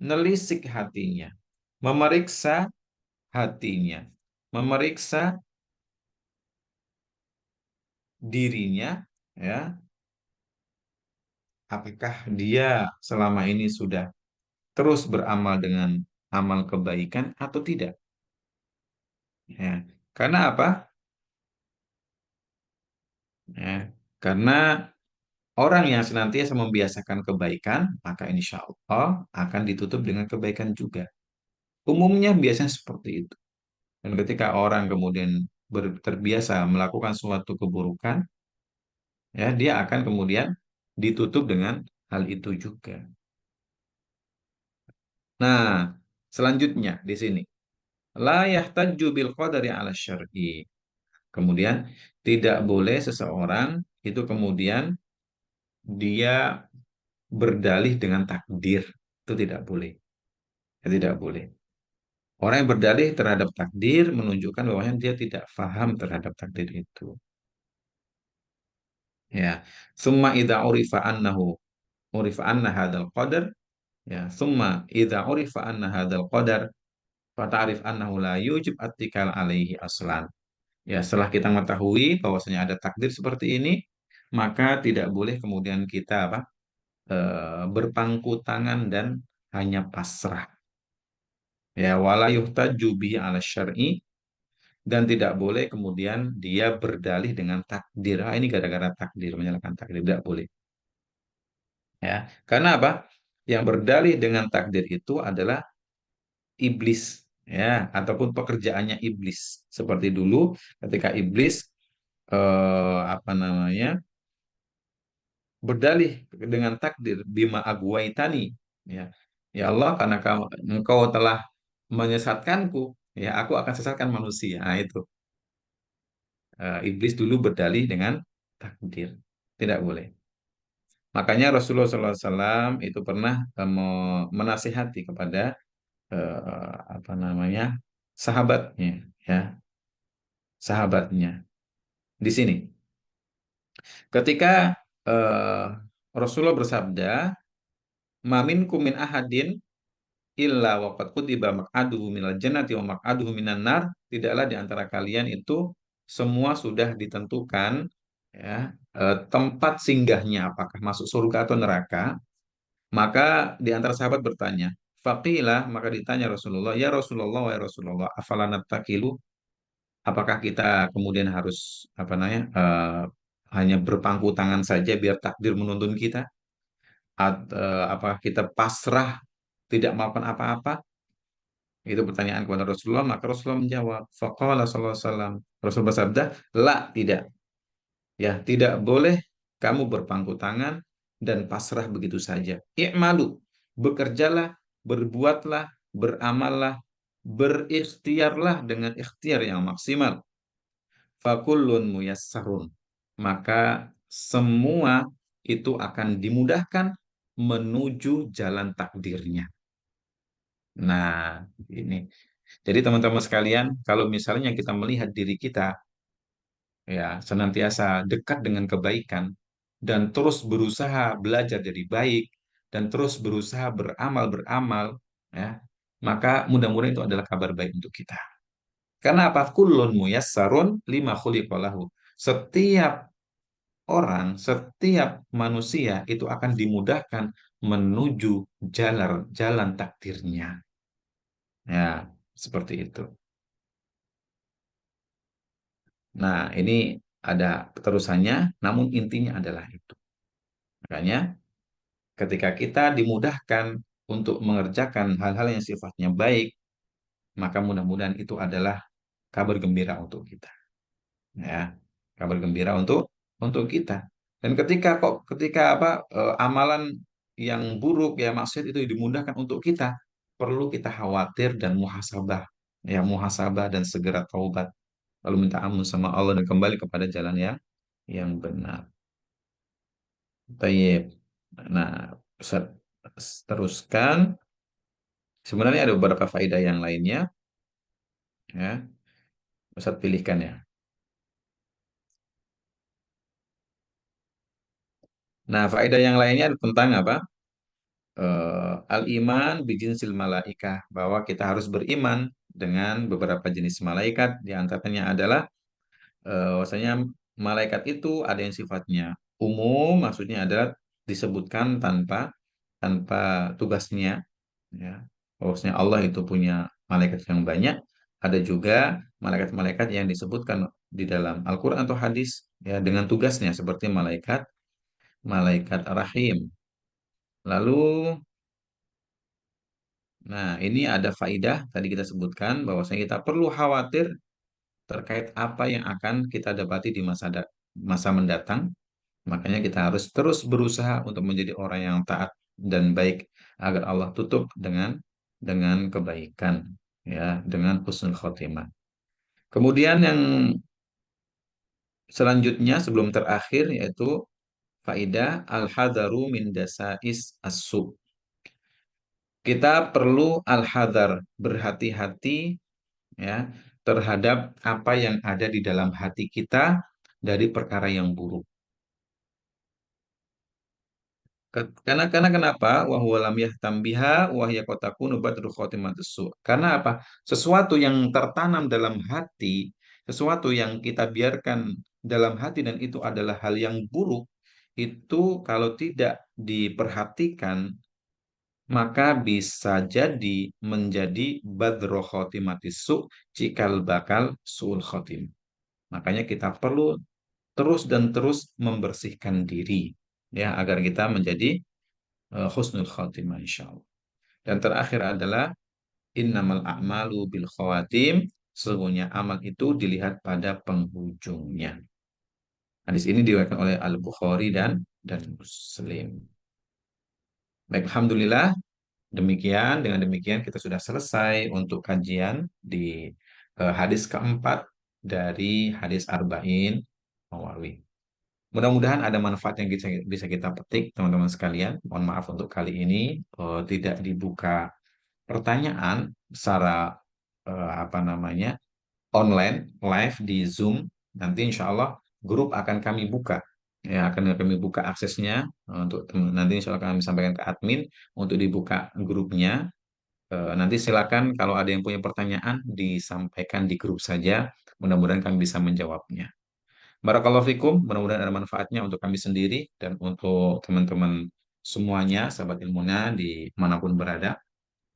menelisik hatinya, memeriksa hatinya, memeriksa dirinya, ya, apakah dia selama ini sudah terus beramal dengan amal kebaikan atau tidak, ya. Karena apa? Ya, karena orang yang senantiasa membiasakan kebaikan, maka insya Allah akan ditutup dengan kebaikan juga. Umumnya biasanya seperti itu. Dan ketika orang kemudian terbiasa melakukan suatu keburukan, ya, dia akan kemudian ditutup dengan hal itu juga. Nah, selanjutnya di sini, la yahtaju bil qadari ala syar'i. Kemudian tidak boleh seseorang itu kemudian dia berdalih dengan takdir. Itu tidak boleh. Ya, tidak boleh. Orang yang berdalih terhadap takdir menunjukkan bahwa dia tidak faham terhadap takdir itu. Ya. Summa idza urifa annahu urifa anna hadzal qadar, ya, summa idza urifa anna hadzal qadar Fata'rif annahu la yujib attikal alaihi aslan. Ya, setelah kita mengetahui bahwasanya ada takdir seperti ini, maka tidak boleh kemudian kita berpangku tangan dan hanya pasrah. Ya, wala yuhtaju bihi ala syar'i, dan tidak boleh kemudian dia berdalih dengan takdir. Ah, ini gara-gara takdir, menyalahkan takdir, tidak boleh. Ya, karena apa? Yang berdalih dengan takdir itu adalah iblis, ya, ataupun pekerjaannya iblis. Seperti dulu ketika iblis apa namanya? Berdalih dengan takdir, bima agwaitani, ya. Ya Allah, karena engkau telah menyesatkanku, ya aku akan sesatkan manusia. Nah, itu. Iblis dulu berdalih dengan takdir. Tidak boleh. Makanya Rasulullah SAW itu pernah menasihati kepada apa namanya, sahabatnya, ya, sahabatnya. Di sini, ketika eh, Rasulullah bersabda, "Mamin kumin ahadin illa waqad kutiba maq'aduhu minal jannati wa maq'aduhu minan nar." Tidaklah di antara kalian itu semua sudah ditentukan, ya, tempat singgahnya apakah masuk surga atau neraka. Maka di antara sahabat bertanya, faqilah, maka ditanya Rasulullah, ya Rasulullah, wa ya Rasulullah, afala nattaqilu, apakah kita kemudian harus apa namanya, hanya berpangku tangan saja biar takdir menuntun kita? Apakah kita pasrah tidak melakukan apa-apa? Itu pertanyaan kepada Rasulullah, maka Rasulullah menjawab, faqala sallallahu alaihi wasallam, Rasul bersabda, la, tidak. Ya, tidak boleh kamu berpangku tangan dan pasrah begitu saja. I'malu, bekerjalah, berbuatlah, beramallah, berikhtiarlah dengan ikhtiar yang maksimal. Fakullun muyassarun. Maka semua itu akan dimudahkan menuju jalan takdirnya. Nah, ini. Jadi teman-teman sekalian, kalau misalnya kita melihat diri kita, ya, senantiasa dekat dengan kebaikan dan terus berusaha belajar jadi baik dan terus berusaha beramal, ya, maka mudah-mudahan itu adalah kabar baik untuk kita. Karena apa? Kullun muyassarun lima khuliqalahu. Setiap orang, setiap manusia itu akan dimudahkan menuju jalan jalan takdirnya. Ya, seperti itu. Nah, ini ada terusannya, namun intinya adalah itu. Makanya, ketika kita dimudahkan untuk mengerjakan hal-hal yang sifatnya baik, maka mudah-mudahan itu adalah kabar gembira untuk kita. Ya, kabar gembira untuk kita. Dan ketika apa, amalan yang buruk, ya, maksiat itu dimudahkan untuk kita, perlu kita khawatir dan muhasabah, ya, muhasabah dan segera taubat, lalu minta ampun sama Allah dan kembali kepada jalan yang benar. Tayyib. Nah, Ustaz teruskan. Sebenarnya ada beberapa faedah yang lainnya, ya. Ustaz pilihkan, ya. Nah, faedah yang lainnya tentang apa? Al-iman bijinsil malaikah, bahwa kita harus beriman dengan beberapa jenis malaikat. Di antaranya adalah bahwasanya malaikat itu ada yang sifatnya umum, maksudnya adalah disebutkan tanpa tanpa tugasnya, ya. Bahwasanya Allah itu punya malaikat yang banyak. Ada juga malaikat-malaikat yang disebutkan di dalam Al-Quran atau hadis, ya, dengan tugasnya seperti malaikat malaikat rahim. Lalu, nah, ini ada faidah tadi kita sebutkan bahwasanya kita perlu khawatir terkait apa yang akan kita dapati di masa mendatang. Makanya kita harus terus berusaha untuk menjadi orang yang taat dan baik agar Allah tutup dengan kebaikan, ya, dengan husnul khotimah. Kemudian yang selanjutnya sebelum terakhir yaitu faidah al-hadaru min dasais as-su. Kita perlu al-hadar, berhati-hati, ya, terhadap apa yang ada di dalam hati kita dari perkara yang buruk. Karena kenapa? Wa huwa lam yahtam biha wa hiya qad takunu badru khatimatus su. Karena apa? Sesuatu yang tertanam dalam hati, sesuatu yang kita biarkan dalam hati dan itu adalah hal yang buruk, itu kalau tidak diperhatikan maka bisa jadi menjadi badro khotimatis su, cikal bakal suul khotim. Makanya kita perlu terus dan terus membersihkan diri ya agar kita menjadi husnul khotimah insyaallah. Dan terakhir adalah innamal a'malu bil khawatim, sesungguhnya amal itu dilihat pada penghujungnya. Hadis ini diriwayatkan oleh Al-Bukhari dan Muslim. Baik, alhamdulillah. Demikian, dengan demikian kita sudah selesai untuk kajian di hadis keempat dari hadis Arba'in Nawawi. Mudah-mudahan ada manfaat yang bisa kita petik, teman-teman sekalian. Mohon maaf untuk kali ini tidak dibuka pertanyaan secara apa namanya online live di Zoom. Nanti insya Allah grup akan kami buka. Ya, akan kami buka aksesnya untuk nanti insya Allah kami sampaikan ke admin untuk dibuka grupnya. Nanti silakan kalau ada yang punya pertanyaan disampaikan di grup saja. Mudah-mudahan kami bisa menjawabnya. Barakallahu fikum, mudah-mudahan ada manfaatnya untuk kami sendiri dan untuk teman-teman semuanya, sahabat ilmunya di manapun berada.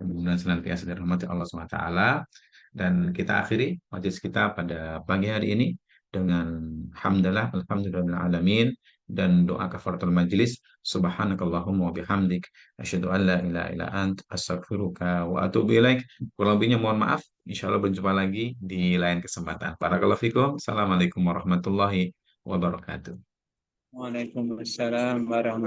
Mudah-mudahan senantiasa dirahmati Allah SWT. Dan kita akhiri majelis kita pada pagi hari ini dengan hamdalah, alhamdulillah alamin dan doa kafaratul majelis. Subhanakallahumma wa bihamdik asyhadu an la ilaha illa ant astaghfiruka wa atubu ilaik. Kurang lebihnya mohon maaf. Insyaallah berjumpa lagi di lain kesempatan. Barakallahu fikum. Assalamualaikum warahmatullahi wabarakatuh. Waalaikumsalam warahmatullahi